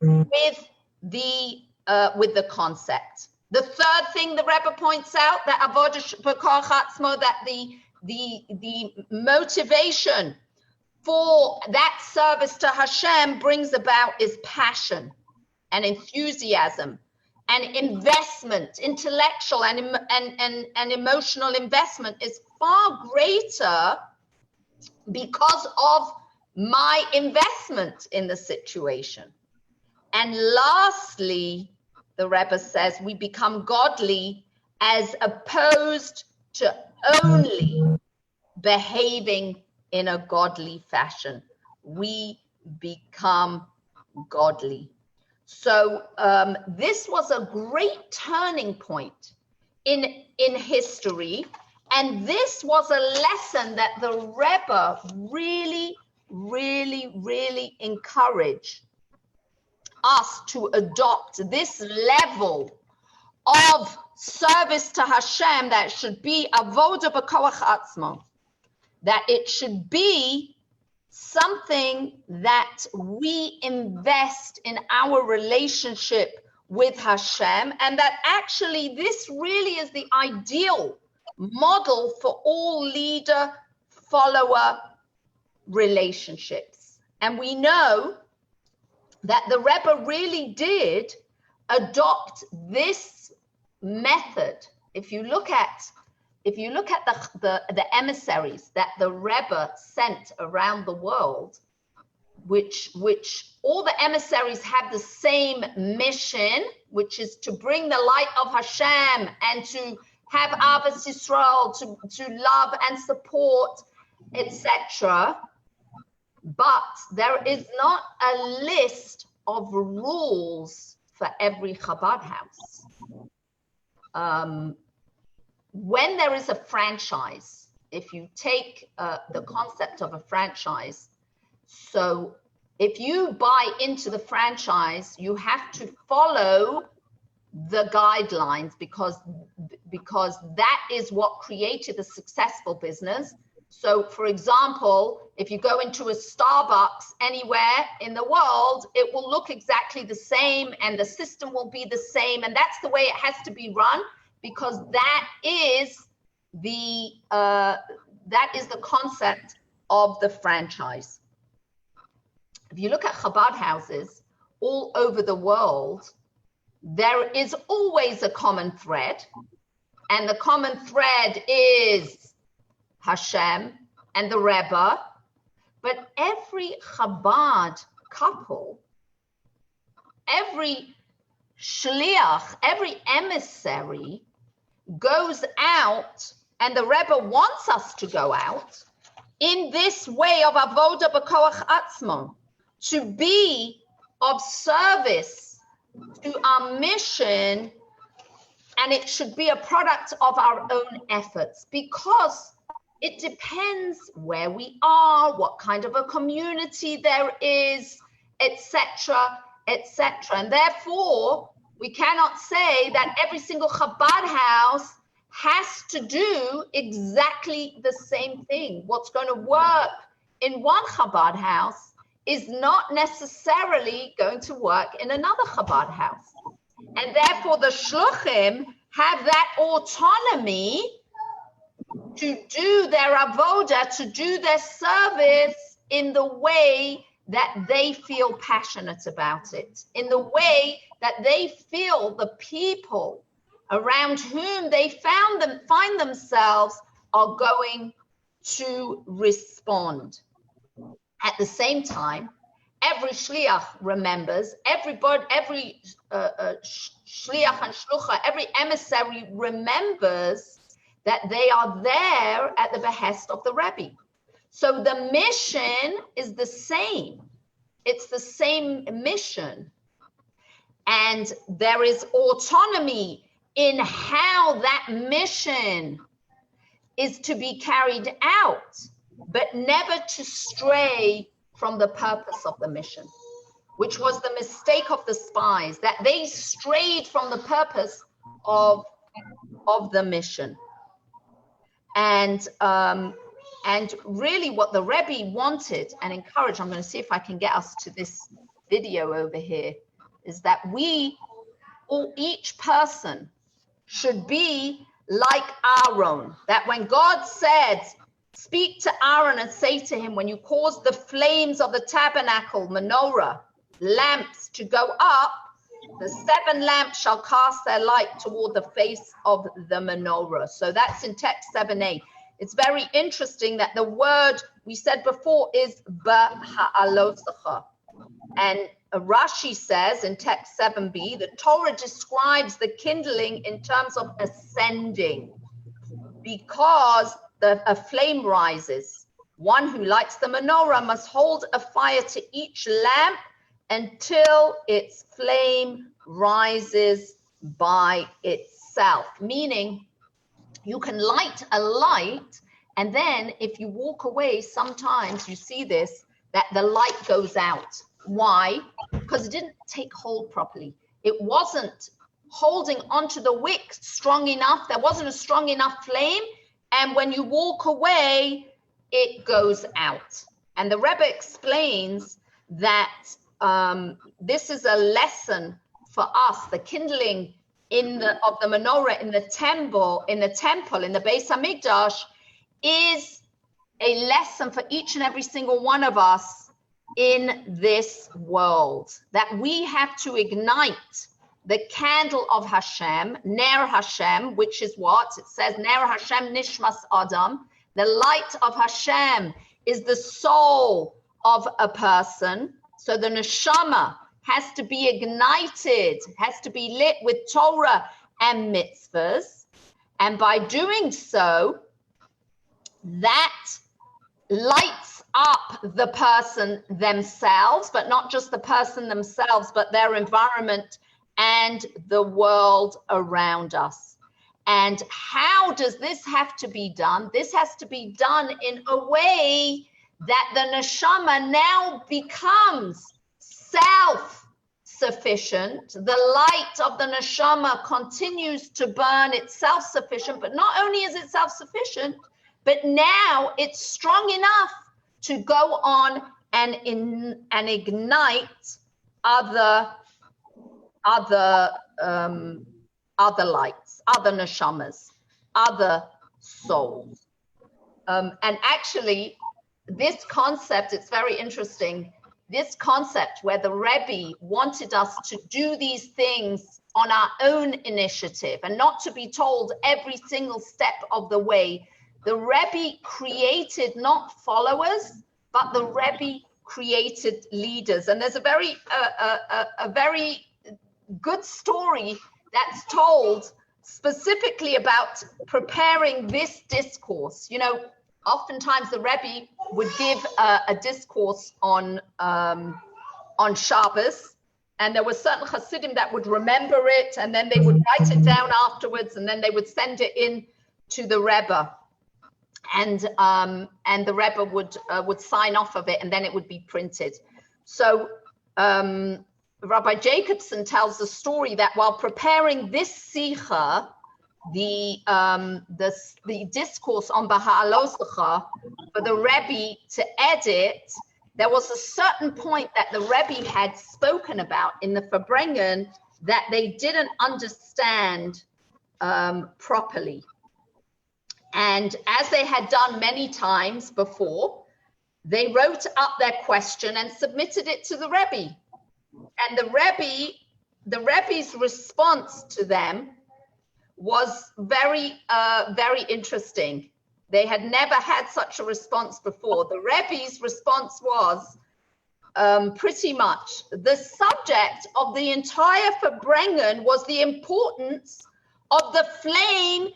with the concept. The third thing the Rebbe points out, that avodah b'koach atzmo, that the motivation for that service to Hashem brings about is passion and enthusiasm and investment, intellectual and emotional investment is far greater because of my investment in the situation. And lastly, the Rebbe says we become godly as opposed to only behaving in a godly fashion. We become godly. So this was a great turning point in history. And this was a lesson that the Rebbe really, really, really encouraged us to adopt, this level of service to Hashem, that should be avoda b'koach atzmo, that it should be something that we invest in our relationship with Hashem, and that actually this really is the ideal model for all leader-follower relationships. And we know that the Rebbe really did adopt this method. If you look at the emissaries that the Rebbe sent around the world, which all the emissaries have the same mission, which is to bring the light of Hashem and to have Ahavas Yisrael, to love and support, etc. But there is not a list of rules for every Chabad house. When there is a franchise, if you take the concept of a franchise, so if you buy into the franchise, you have to follow the guidelines because that is what created a successful business. So for example, if you go into a Starbucks anywhere in the world, it will look exactly the same and the system will be the same, and that's the way it has to be run, because that is the concept of the franchise. If you look at Chabad houses all over the world, there is always a common thread, and the common thread is Hashem and the Rebbe. But every Chabad couple, every shliach, every emissary goes out, and the Rebbe wants us to go out in this way of avoda b'koach atzmo, to be of service to our mission, and it should be a product of our own efforts, because it depends where we are, what kind of a community there is, etc., etc. And therefore, we cannot say that every single Chabad house has to do exactly the same thing. What's going to work in one Chabad house is not necessarily going to work in another Chabad house. And therefore, the shluchim have that autonomy to do their avoda, to do their service in the way that they feel passionate about it, in the way that they feel the people around whom they find themselves are going to respond. At the same time, every shliach remembers, every shliach and shlucha, every emissary remembers that they are there at the behest of the Rebbe. So the mission is the same. It's the same mission. And there is autonomy in how that mission is to be carried out, but never to stray from the purpose of the mission, which was the mistake of the spies, that they strayed from the purpose of the mission. And really what the Rebbe wanted and encouraged, I'm going to see if I can get us to this video over here, is that each person should be like Aaron, that when God said, speak to Aaron and say to him, when you cause the flames of the tabernacle, menorah, lamps to go up, The 7 lamps shall cast their light toward the face of the menorah. So that's in text 7a. It's very interesting that the word we said before is b'ha'alosecha. And Rashi says in text 7b, the Torah describes the kindling in terms of ascending, because a flame rises. One who lights the menorah must hold a fire to each lamp until its flame rises by itself. Meaning, you can light a light, and then if you walk away, sometimes you see this, that the light goes out. Why? Because it didn't take hold properly. It wasn't holding onto the wick strong enough. There wasn't a strong enough flame. And when you walk away, it goes out. And the Rebbe explains that this is a lesson for us, the kindling of the menorah in the temple, in the Beis Hamikdash, is a lesson for each and every single one of us in this world, that we have to ignite the candle of Hashem, Ner Hashem, which is what? It says, Ner Hashem Nishmas Adam. The light of Hashem is the soul of a person. So the neshama has to be ignited, has to be lit with Torah and mitzvahs. And by doing so, that lights up the person themselves, but not just the person themselves, but their environment and the world around us. And how does this have to be done? This has to be done in a way that the neshama now becomes self-sufficient. The light of the neshama continues to burn. It's self-sufficient, but not only is it self-sufficient, but now it's strong enough to go on and ignite other lights, other neshamas, other souls. And actually, this concept, it's very interesting. This concept where the Rebbe wanted us to do these things on our own initiative and not to be told every single step of the way. The Rebbe created not followers, but the Rebbe created leaders. And there's a very good story that's told specifically about preparing this discourse. You know, oftentimes the Rebbe would give a discourse on Shabbos, and there were certain Hasidim that would remember it, and then they would write it down afterwards, and then they would send it in to the Rebbe, and the Rebbe would sign off of it, and then it would be printed. So Rabbi Jacobson tells the story that while preparing this Sikha, the discourse on B'ha'alosecha for the Rebbe to edit, there was a certain point that the Rebbe had spoken about in the Farbrengen that they didn't understand properly. And as they had done many times before, they wrote up their question and submitted it to the Rebbe. And the Rebbe's response to them was very interesting. They had never had such a response before. The Rebbe's response was pretty much the subject of the entire Farbrengen was the importance of the flame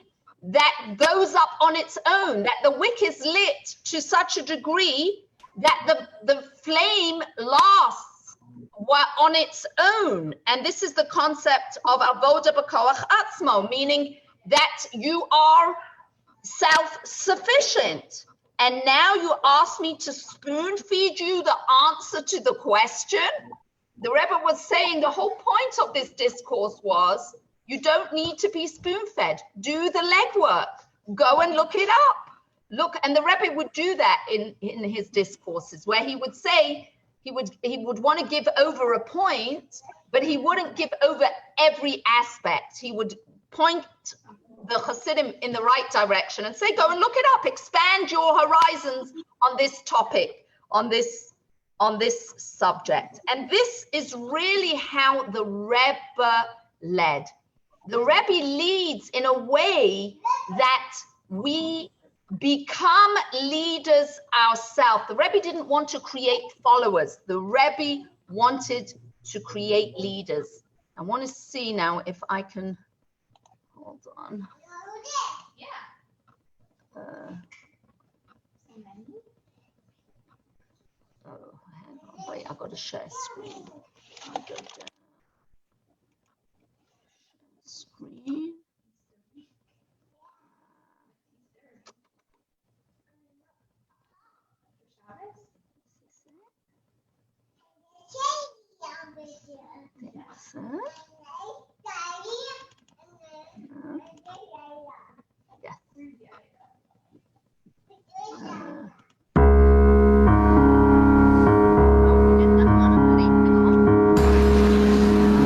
that goes up on its own, that the wick is lit to such a degree that the flame lasts on its own. And this is the concept of avoda b'koach atzmo, meaning that you are self-sufficient. And now you ask me to spoon feed you the answer to the question. The Rebbe was saying the whole point of this discourse was, you don't need to be spoon-fed. Do the legwork. Go and look it up. Look, and the Rebbe would do that in his discourses, where he would say, he would want to give over a point, but he wouldn't give over every aspect. He would point the Hasidim in the right direction and say, go and look it up, expand your horizons on this topic, on this on this subject. And this is really how the Rebbe led. The Rebbe leads in a way that we become leaders ourselves. The Rebbe didn't want to create followers. The Rebbe wanted to create leaders. I want to see now if I can, hold on. Oh, hang on, wait, I've got to share screen. I go down. Screen. That's it.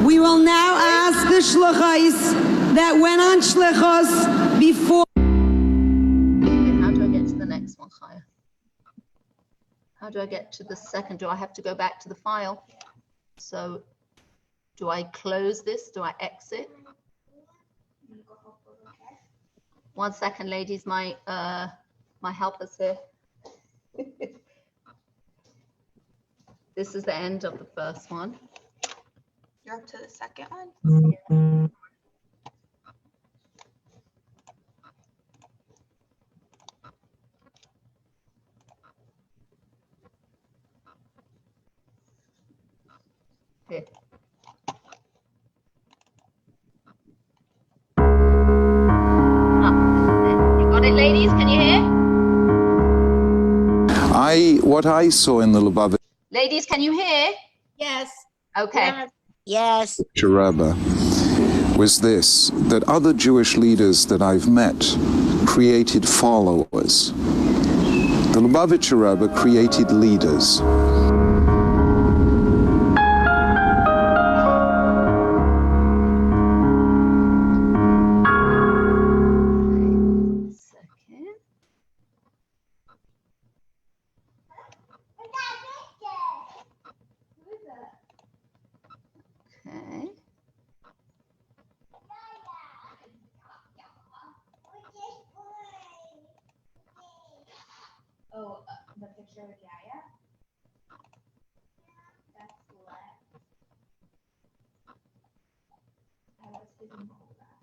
We will now ask the shluchos that went on shlichos before. How do I get to the next one, Chaya? How do I get to the second? Do I have to go back to the file? So do I close this? Do I exit? 1 second, ladies. My helper's here. This is the end of the first one. You're up to the second one? Here. You got it, ladies? Can you hear? What I saw in the Lubavitcher Ladies, can you hear? Yes. Okay. Yes. Rebbe was this, that other Jewish leaders that I've met created followers. The Lubavitcher Rebbe created leaders. Second. Okay. Oh, the picture of Yaya? That's left. I was thinking about that.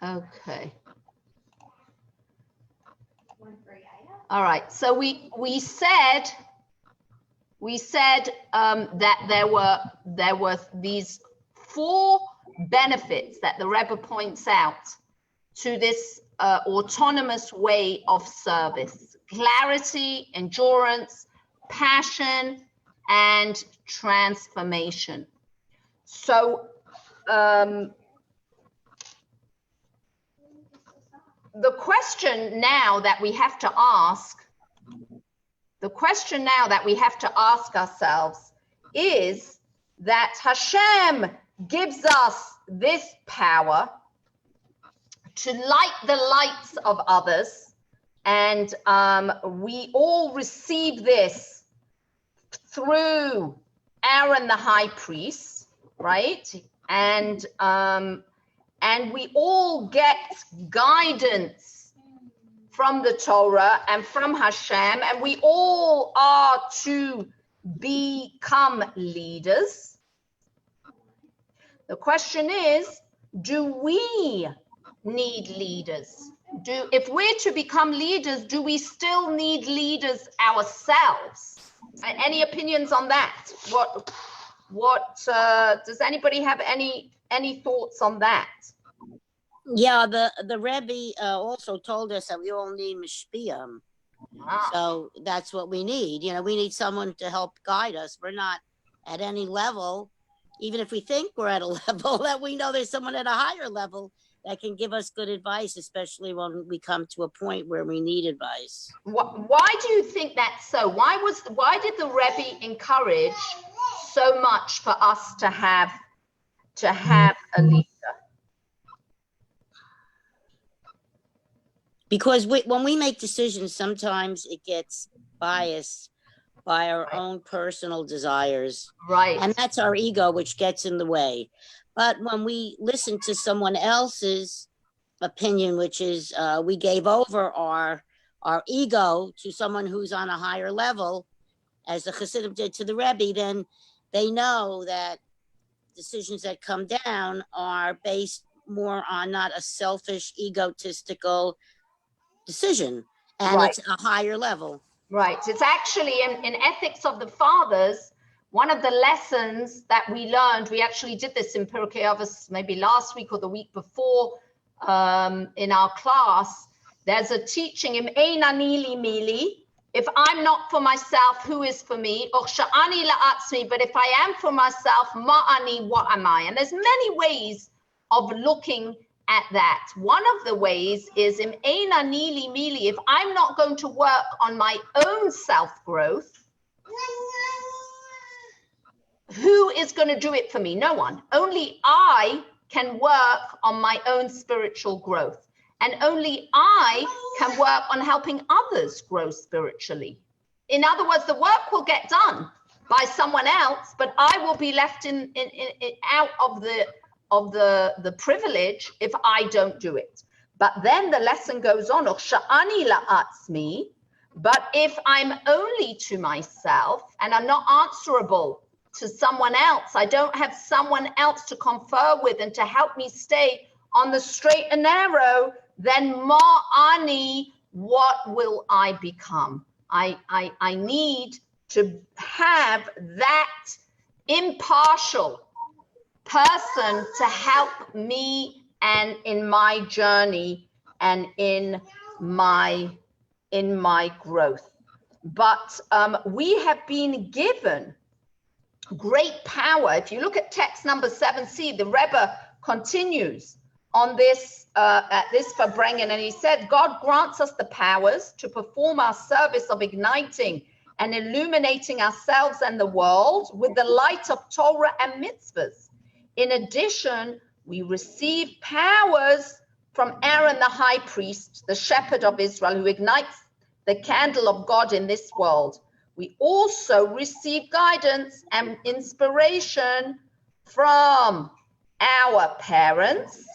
Okay. One for Yaya? All right. So we said that there were these 4 benefits that the Rebbe points out to this autonomous way of service: clarity, endurance, passion, and transformation. So the question now that we have to ask, ourselves is that Hashem gives us this power to light the lights of others, and we all receive this through Aaron the high priest, right? And we all get guidance from the Torah and from Hashem, and we all are to become leaders. The question is, do we need leaders? If we're to become leaders, do we still need leaders ourselves? Any opinions on that? What does anybody have any thoughts on that? Yeah, the Rebbe also told us that we all need mishpiyim. So that's what we need. You know, we need someone to help guide us. We're not at any level, even if we think we're at a level, that we know there's someone at a higher level that can give us good advice, especially when we come to a point where we need advice. Why do you think that's so? Why did the Rebbe encourage so much for us to have a leader? Because when we make decisions, sometimes it gets biased by our own personal desires. Right. And that's our ego, which gets in the way. But when we listen to someone else's opinion, which is we gave over our ego to someone who's on a higher level, as the Hasidim did to the Rebbe, then they know that decisions that come down are based more on not a selfish, egotistical decision, and Right. it's a higher level. Right. It's actually in Ethics of the Fathers, one of the lessons that we learned, we actually did this in Pirkei Avos maybe last week or the week before in our class. There's a teaching, Im ein ani li mili, if I'm not for myself, who is for me? Or sha'ani la'atzmi, but if I am for myself, ma'ani, what am I? And there's many ways of looking at that. One of the ways is Im ein ani li mili, if I'm not going to work on my own self-growth, who is going to do it for me? No one. Only I can work on my own spiritual growth. And only I can work on helping others grow spiritually. In other words, the work will get done by someone else, but I will be left out of the privilege if I don't do it. But then the lesson goes on, sha'ani la'atzmi, but if I'm only to myself and I'm not answerable to someone else, I don't have someone else to confer with and to help me stay on the straight and narrow, then ma'ani, what will I become? I need to have that impartial person to help me and in my journey and in my growth. But we have been given great power. If you look at text number 7c, the Rebbe continues on this at this Farbrengen, and he said, God grants us the powers to perform our service of igniting and illuminating ourselves and the world with the light of Torah and mitzvahs. In addition, we receive powers from Aaron the high priest, the shepherd of Israel, who ignites the candle of God in this world. We also receive guidance and inspiration from our parents,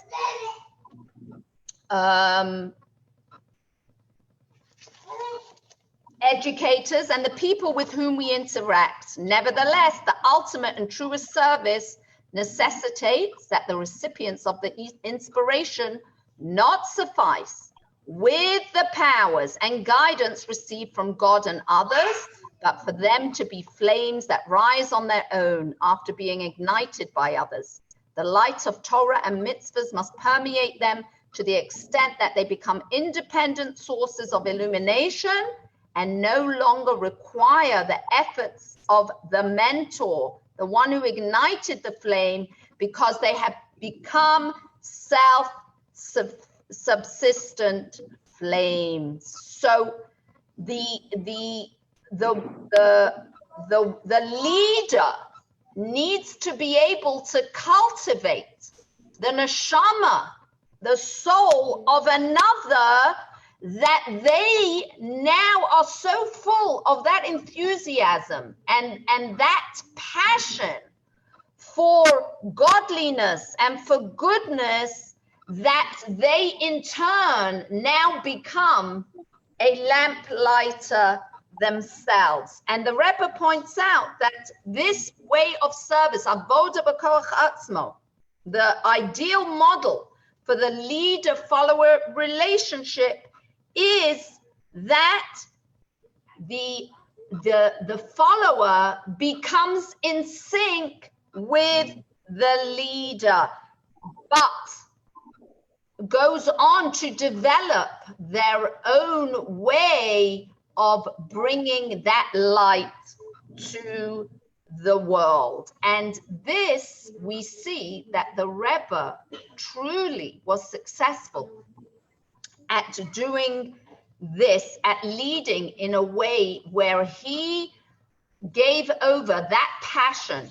educators, and the people with whom we interact. Nevertheless, the ultimate and truest service necessitates that the recipients of the inspiration not suffice with the powers and guidance received from God and others, but for them to be flames that rise on their own after being ignited by others. The light of Torah and mitzvahs must permeate them to the extent that they become independent sources of illumination and no longer require the efforts of the mentor, the one who ignited the flame, because they have become self-subsistent flames. So the leader needs to be able to cultivate the neshama, the soul of another, that they now are so full of that enthusiasm and that passion for godliness and for goodness that they in turn now become a lamplighter themselves. And the Rebbe points out that this way of service, avoda b'koach atzmo, the ideal model for the leader-follower relationship, is that the follower becomes in sync with the leader, but goes on to develop their own way of bringing that light to the world. And this, we see that the Rebbe truly was successful at doing this, at leading in a way where he gave over that passion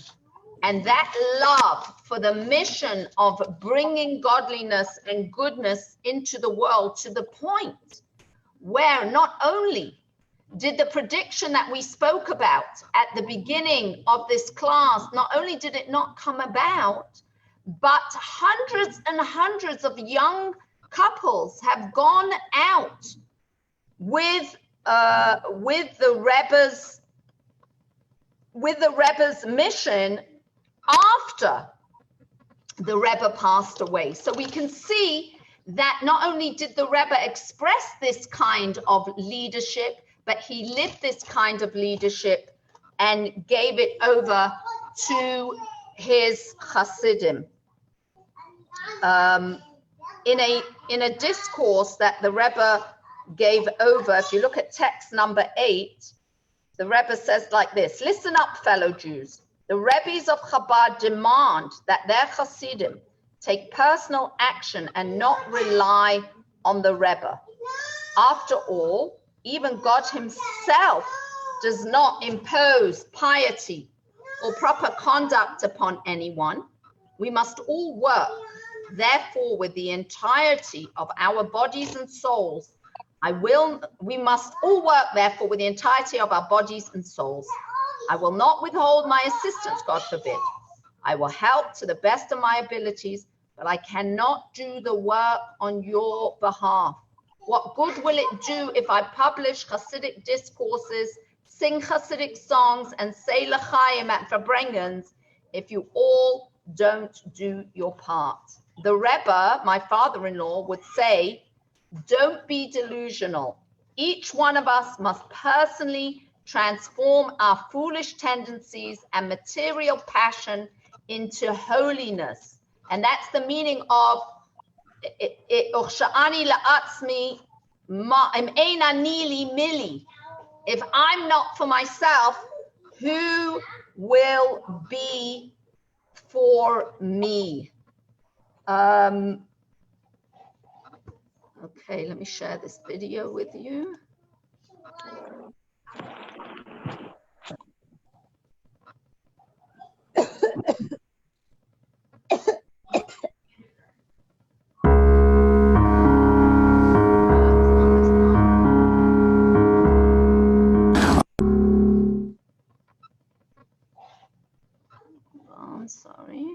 And that love for the mission of bringing godliness and goodness into the world, to the point where not only did the prediction that we spoke about at the beginning of this class, not only did it not come about, but hundreds and hundreds of young couples have gone out with the Rebbe's mission after the Rebbe passed away. So we can see that not only did the Rebbe express this kind of leadership, but he lived this kind of leadership and gave it over to his Hasidim. In a discourse that the Rebbe gave over, if you look at text number 8, the Rebbe says like this: listen up, fellow Jews. The Rebbes of Chabad demand that their Hasidim take personal action and not rely on the Rebbe. After all, even God himself does not impose piety or proper conduct upon anyone. We must all work, therefore, with the entirety of our bodies and souls. We must all work, therefore, with the entirety of our bodies and souls. I will not withhold my assistance, God forbid. I will help to the best of my abilities, but I cannot do the work on your behalf. What good will it do if I publish Hasidic discourses, sing Hasidic songs, and say L'chaim at Farbrengens if you all don't do your part? The Rebbe, my father-in-law, would say, don't be delusional. Each one of us must personally transform our foolish tendencies and material passion into holiness. And that's the meaning of if I'm not for myself, who will be for me? Okay, let me share this video with you. I'm sorry.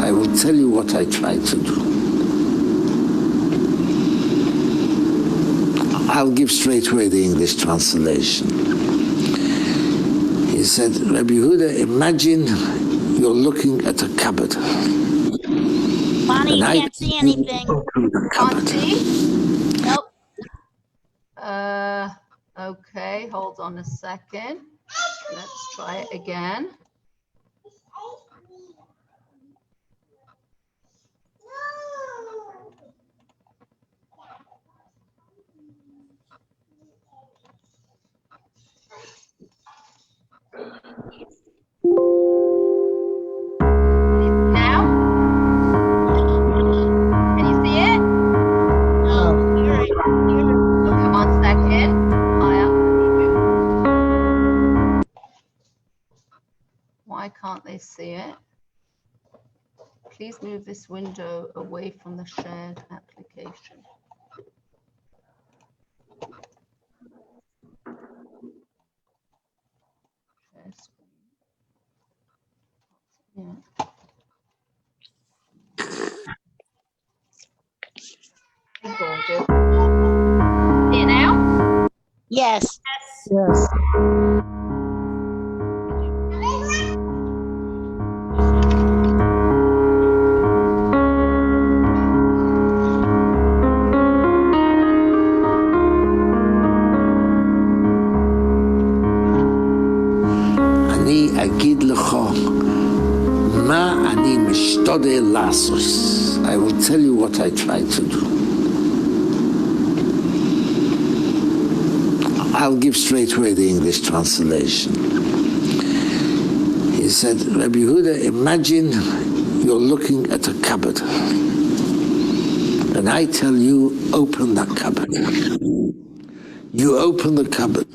I will tell you what I try to do. I'll give straight away the English translation. He said, Rabbi Yehuda, imagine you're looking at a cupboard. Bonnie, you can't see anything. Can't see? Nope. Okay, hold on a second. Let's try it again. Now? Can you see it? No, Okay, 1 second. Why can't they see it? Please move this window away from the shared application. Share screen. Yeah. Gorgeous. See it now? Yes. אני אני אגיד לך מה אני משתדל לעשות. I will tell you what I try to do. I'll give straight away the English translation. He said, Rabbi Yehuda, imagine you're looking at a cupboard. And I tell you, open that cupboard. You open the cupboard.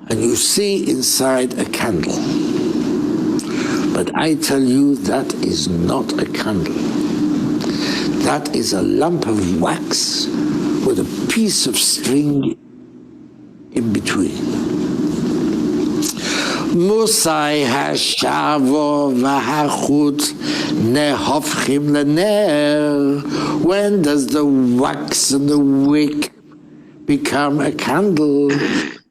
And you see inside a candle. But I tell you, that is not a candle. That is a lump of wax with a piece of string in between. Musai hashavo v'hachut nehofchim lener. When does the wax and the wick become a candle?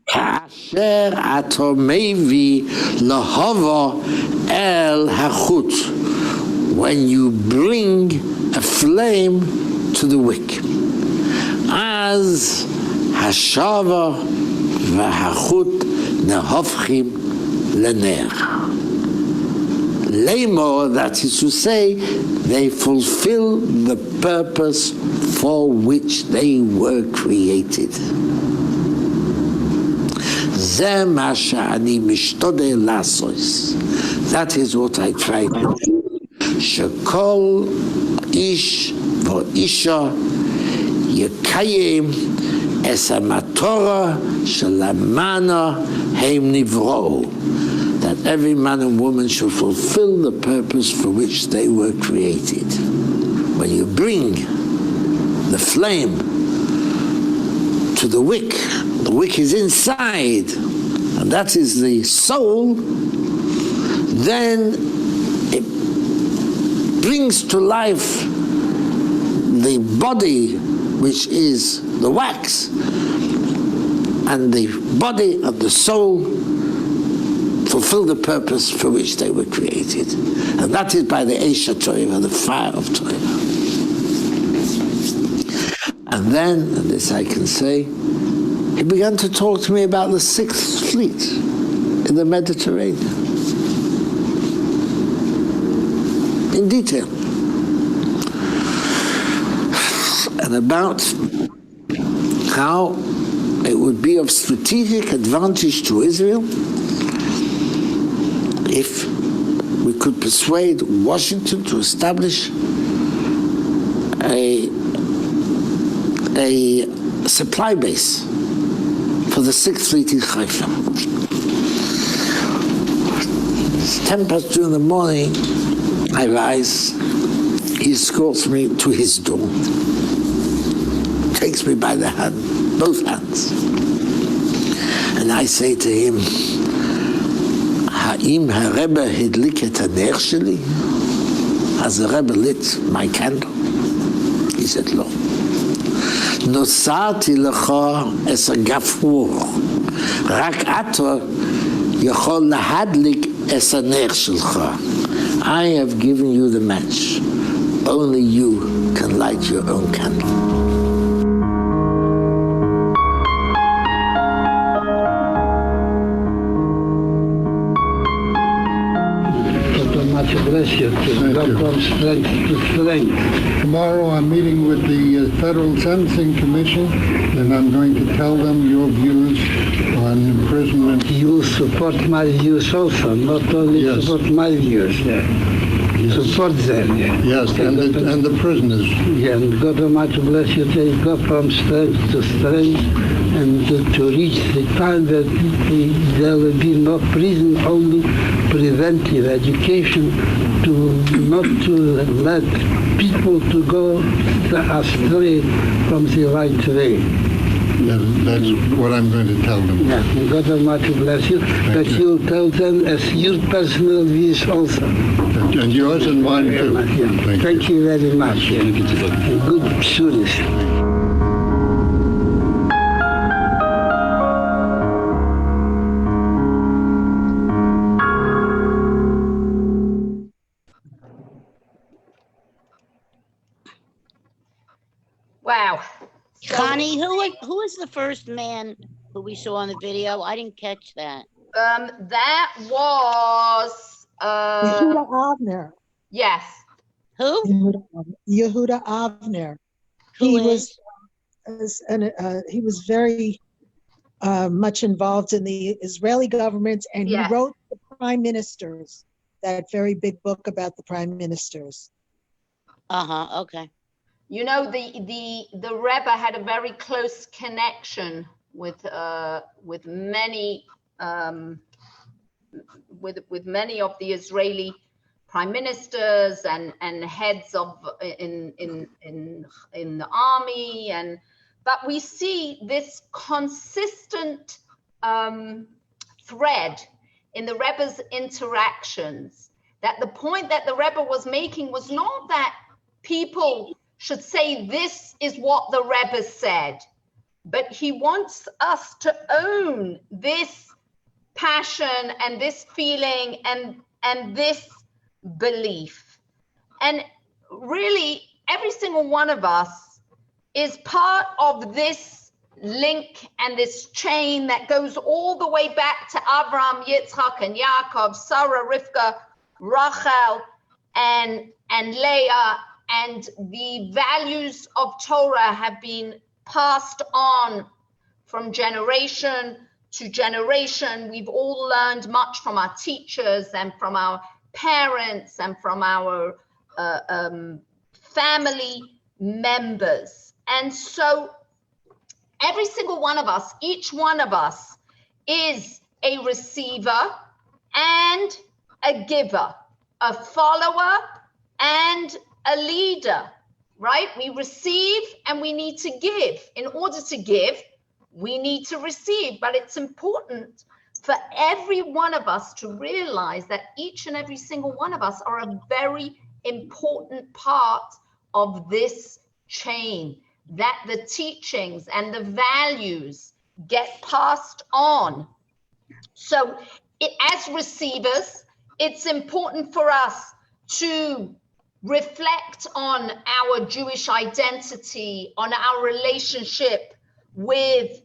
Kasher atomevi lahava el hachut. When you bring a flame to the wick. Az hashava v'hachut nehofchim lener. Lemo, that is to say, they fulfill the purpose for which they were created. That is what I try to do. Shekol ish v'isha yekayim es hamatorah shelamana heim nivro. That every man and woman should fulfill the purpose for which they were created. When you bring the flame to the wick is inside, and that is the soul, then it brings to life the body, which is the wax, and the body of the soul fulfill the purpose for which they were created. And that is by the Eish HaTorah, the fire of Torah. And then, and this I can say, he began to talk to me about the Sixth Fleet in the Mediterranean. In detail. And about how it would be of strategic advantage to Israel if we could persuade Washington to establish a supply base for the Sixth Fleet in Haifa. It's 2:10 in the morning. I rise. He escorts me to his door. Takes me by the hand, both hands. And I say to him, Ha'im HaRebbe hidlik et haner sheli? Has the Rebbe lit my candle? He said, no. Nosati lecha es hagafur. Rak ato yachol lahadlik es haner shelcha. I have given you the match. Only you can light your own candle. Bless you. God from strength to strength. Tomorrow I'm meeting with the Federal Sentencing Commission, and I'm going to tell them your views on imprisonment. You support my views also, not only support my views. Support them. Yes, and the prisoners. Yeah, and God Almighty bless you. Take God from strength to strength, and to reach the time that there will be no prison, only preventive education, to not to let people to go astray from the right way. That's what I'm going to tell them. Yeah, God Almighty bless you. That you'll tell them as your personal views also. And yours and mine too. Yeah. Thank you very much. Yeah. Good service. Wow. Connie, who was the first man who we saw on the video? I didn't catch that. That was, Yehuda Avner. yes. Who? Yehuda Avner. Who He is? he was very much involved in the Israeli government, and Yes. he wrote the prime ministers, that very big book about the prime ministers. Uh-huh, okay. You know, the Rebbe had a very close connection with many with many of the Israeli prime ministers and heads of in the army, but we see this consistent thread in the Rebbe's interactions, that the point that the Rebbe was making was not that people should say this is what the Rebbe said, but he wants us to own this passion and this feeling and this belief. And really, every single one of us is part of this link and this chain that goes all the way back to Abraham, Yitzchak, and Yaakov, Sarah, Rivka, Rachel, and Leah. And the values of Torah have been passed on from generation to generation. We've all learned much from our teachers and from our parents and from our family members. And so every single one of us, each one of us, is a receiver and a giver, a follower and a leader, right? We receive and we need to give. In order to give, we need to receive. But it's important for every one of us to realize that each and every single one of us are a very important part of this chain, that the teachings and the values get passed on. So as receivers, it's important for us to reflect on our Jewish identity, on our relationship with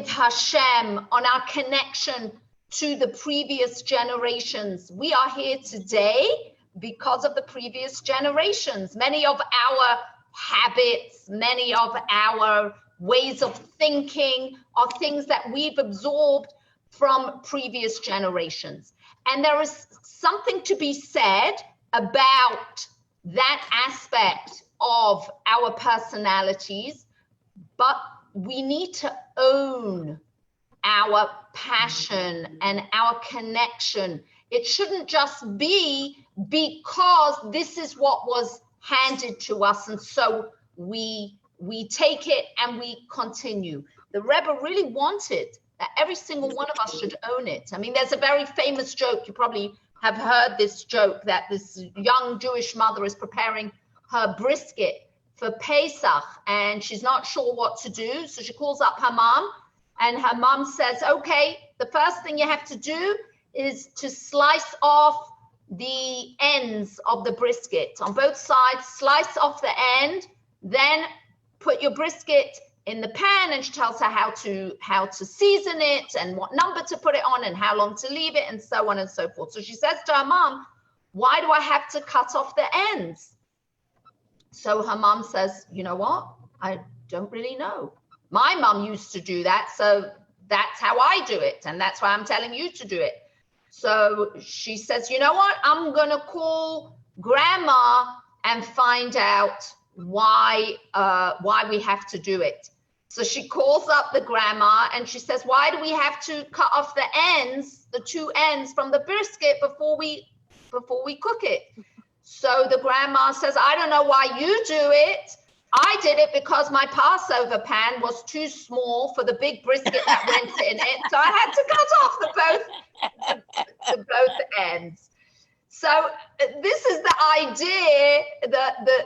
Hashem, on our connection to the previous generations. We are here today because of the previous generations. Many of our habits, many of our ways of thinking are things that we've absorbed from previous generations. And there is something to be said about that aspect of our personalities, but we need to own our passion and our connection. It shouldn't just be because this is what was handed to us, and so we take it and we continue. The Rebbe really wanted that every single one of us should own it. I mean, there's a very famous joke, you probably have heard this joke, that this young Jewish mother is preparing her brisket for Pesach and she's not sure what to do. So she calls up her mom and her mom says, okay, the first thing you have to do is to slice off the ends of the brisket on both sides, slice off the end, then put your brisket in the pan, and she tells her how to season it and what number to put it on and how long to leave it and so on and so forth. So she says to her mom, why do I have to cut off the ends? So her mom says, you know what? I don't really know. My mom used to do that, so that's how I do it, and that's why I'm telling you to do it. So she says, you know what? I'm going to call grandma and find out why we have to do it. So she calls up the grandma and she says, why do we have to cut off the ends, the two ends from the brisket before we cook it? So the grandma says, I don't know why you do it. I did it because my Passover pan was too small for the big brisket that went in it. So I had to cut off the both ends. So this is the idea,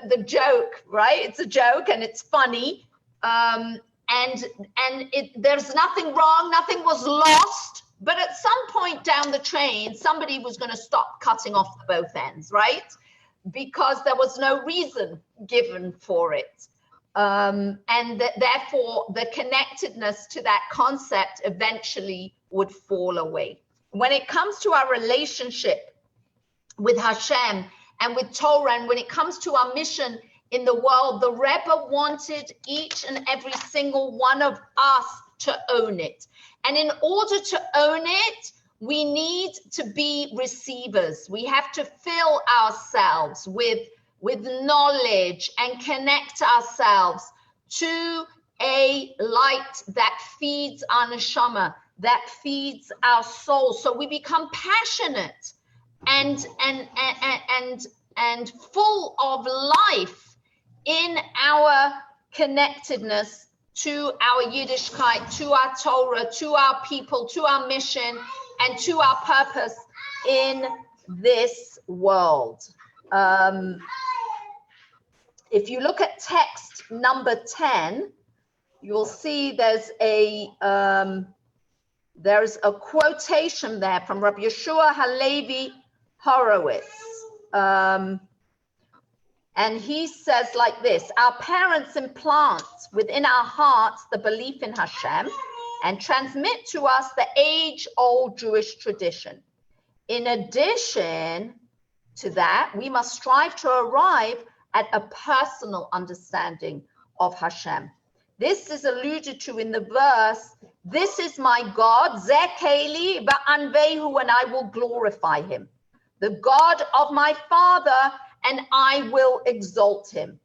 the joke, right? It's a joke and it's funny. There's nothing wrong, nothing was lost. But at some point down the train, somebody was going to stop cutting off the both ends, right? Because there was no reason given for it. Therefore, the connectedness to that concept eventually would fall away. when it comes to our relationship with Hashem and with Torah, and when it comes to our mission in the world, the Rebbe wanted each and every single one of us to own it. And in order to own it, we need to be receivers. We have to fill ourselves with knowledge and connect ourselves to a light that feeds our neshama, that feeds our soul. So we become passionate and full of life in our connectedness to our Yiddishkeit, to our Torah, to our people, to our mission, and to our purpose in this world. If you look at text number 10, you'll see there's a quotation there from Rabbi Yeshua Halevi Horowitz. And he says like this: our parents implant within our hearts the belief in Hashem and transmit to us the age-old Jewish tradition. In addition to that, we must strive to arrive at a personal understanding of Hashem. This is alluded to in the verse, "This is my God, Zeh Keli Ba'anvehu, and I will glorify him. The God of my father, and I will exalt him."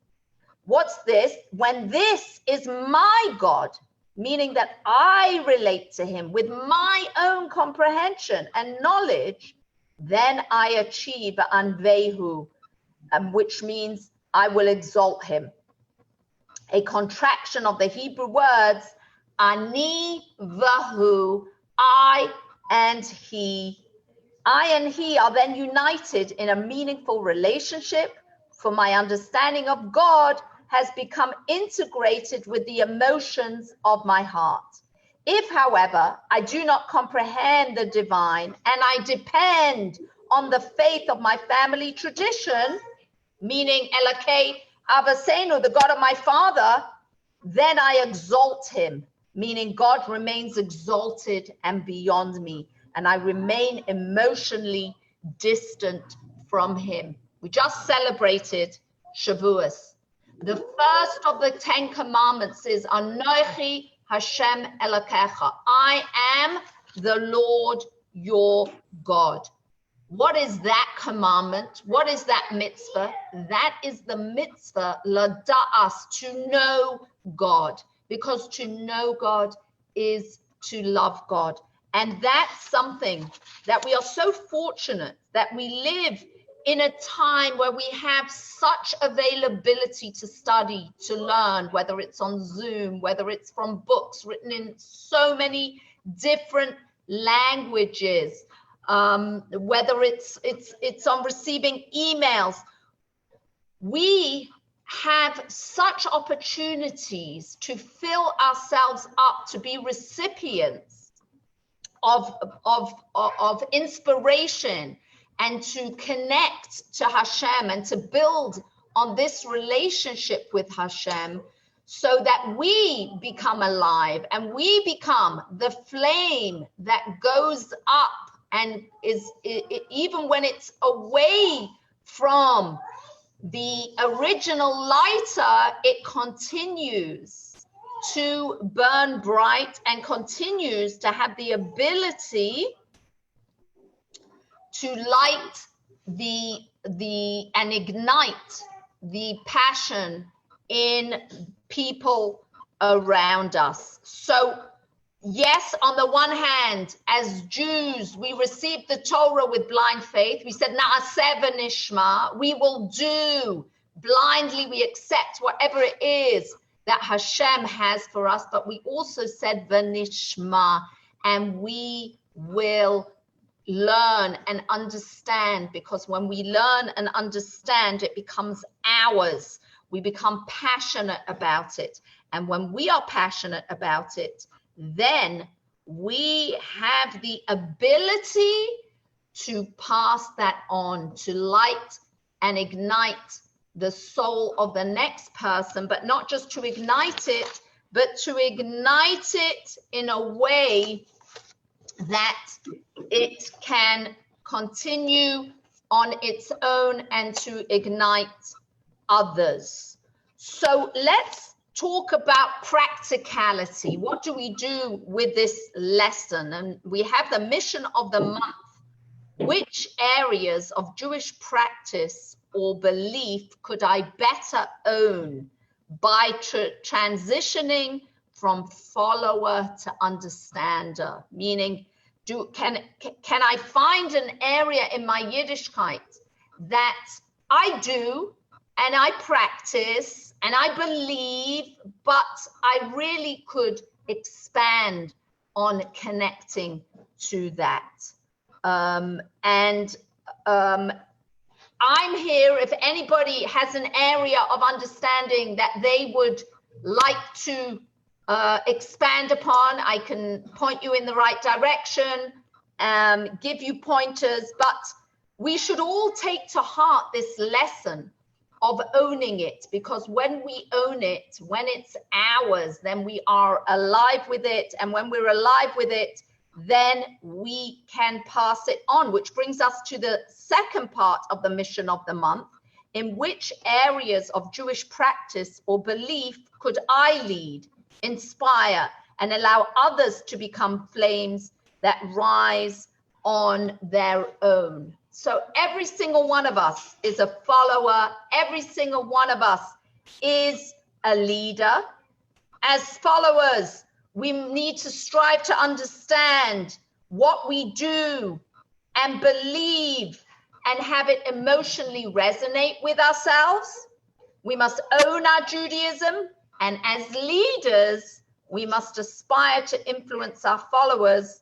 What's this? When this is my God, meaning that I relate to him with my own comprehension and knowledge, then I achieve Anvehu, which means I will exalt him. A contraction of the Hebrew words, Ani Vahu, I and he. I and he are then united in a meaningful relationship, for my understanding of God has become integrated with the emotions of my heart. If, however, I do not comprehend the divine and I depend on the faith of my family tradition, meaning Elokei Avosenu, the God of my father, then I exalt him, meaning God remains exalted and beyond me, and I remain emotionally distant from him. We just celebrated Shavuos. The first of the 10 commandments is Anochi Hashem Elokecha. I am the Lord your God. What is that commandment? What is that mitzvah? That is the mitzvah, lada'as, to know God, because to know God is to love God. And that's something that we are so fortunate that we live in a time where we have such availability to study, to learn, whether it's on Zoom, whether it's from books written in so many different languages, whether it's on receiving emails. We have such opportunities to fill ourselves up, to be recipients of inspiration, and to connect to Hashem and to build on this relationship with Hashem, so that we become alive and we become the flame that goes up and is, even when it's away from the original lighter, it continues to burn bright and continues to have the ability to light and ignite the passion in people around us. So yes, on the one hand, as Jews, we received the Torah with blind faith. We said, Na'aseh v'nishma, we will do blindly, we accept whatever it is that Hashem has for us, but we also said v'nishma, and we will learn and understand, because when we learn and understand, it becomes ours. We become passionate about it. And when we are passionate about it, then we have the ability to pass that on, to light and ignite the soul of the next person, but not just to ignite it, but to ignite it in a way that it can continue on its own and to ignite others. So let's talk about practicality. What do we do with this lesson? And we have the mission of the month. Which areas of Jewish practice or belief could I better own by transitioning from follower to understander? Meaning, can I find an area in my Yiddishkeit that I do and I practice and I believe, but I really could expand on connecting to that? I'm here if anybody has an area of understanding that they would like to expand upon. I can point you in the right direction, give you pointers, but we should all take to heart this lesson of owning it, because when we own it, when it's ours, then we are alive with it. And when we're alive with it, then we can pass it on, which brings us to the second part of the mission of the month. In which areas of Jewish practice or belief could I lead, inspire, and allow others to become flames that rise on their own? So every single one of us is a follower. Every single one of us is a leader. As followers, we need to strive to understand what we do and believe and have it emotionally resonate with ourselves. We must own our Judaism, and as leaders, we must aspire to influence our followers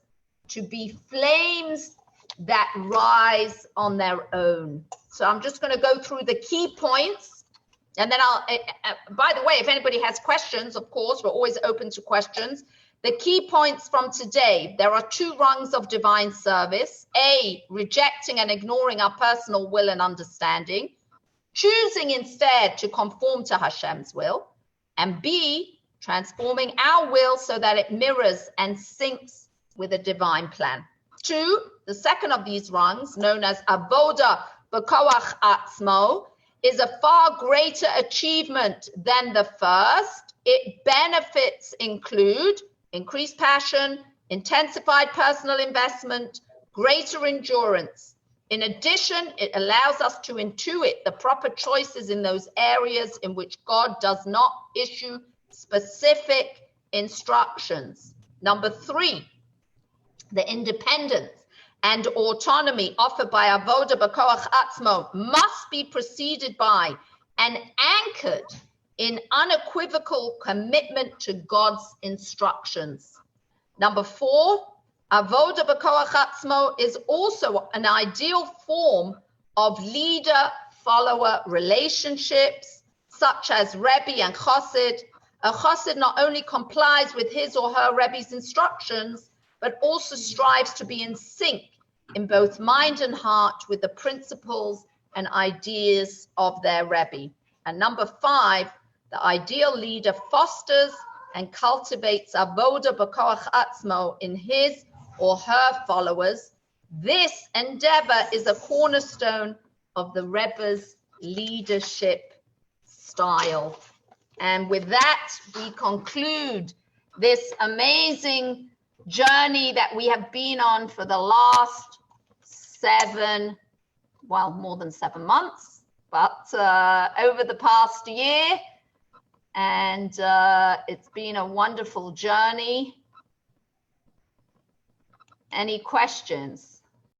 to be flames that rise on their own. So I'm just going to go through the key points, and then by the way, if anybody has questions, of course, we're always open to questions. The key points from today: there are 2 rungs of divine service. A, rejecting and ignoring our personal will and understanding, choosing instead to conform to Hashem's will. And B, transforming our will so that it mirrors and syncs with a divine plan. 2, the second of these rungs, known as Avoda B'Koach Atzmo, is a far greater achievement than the first. Its benefits include increased passion, intensified personal investment, greater endurance. In addition, it allows us to intuit the proper choices in those areas in which God does not issue specific instructions. Number 3, the independence and autonomy offered by Avoda B'Koach Atzmo must be preceded by and anchored in unequivocal commitment to God's instructions. Number 4, Avoda B'Koach Atzmo is also an ideal form of leader-follower relationships, such as Rebbe and Chassid. A Chassid not only complies with his or her Rebbe's instructions, but also strives to be in sync in both mind and heart with the principles and ideas of their Rebbe. And number 5, the ideal leader fosters and cultivates Avoda B'Koach Atzmo in his or her followers. This endeavor is a cornerstone of the Rebbe's leadership style. And with that, we conclude this amazing journey that we have been on for the last more than 7 months, but over the past year. And it's been a wonderful journey. Any questions?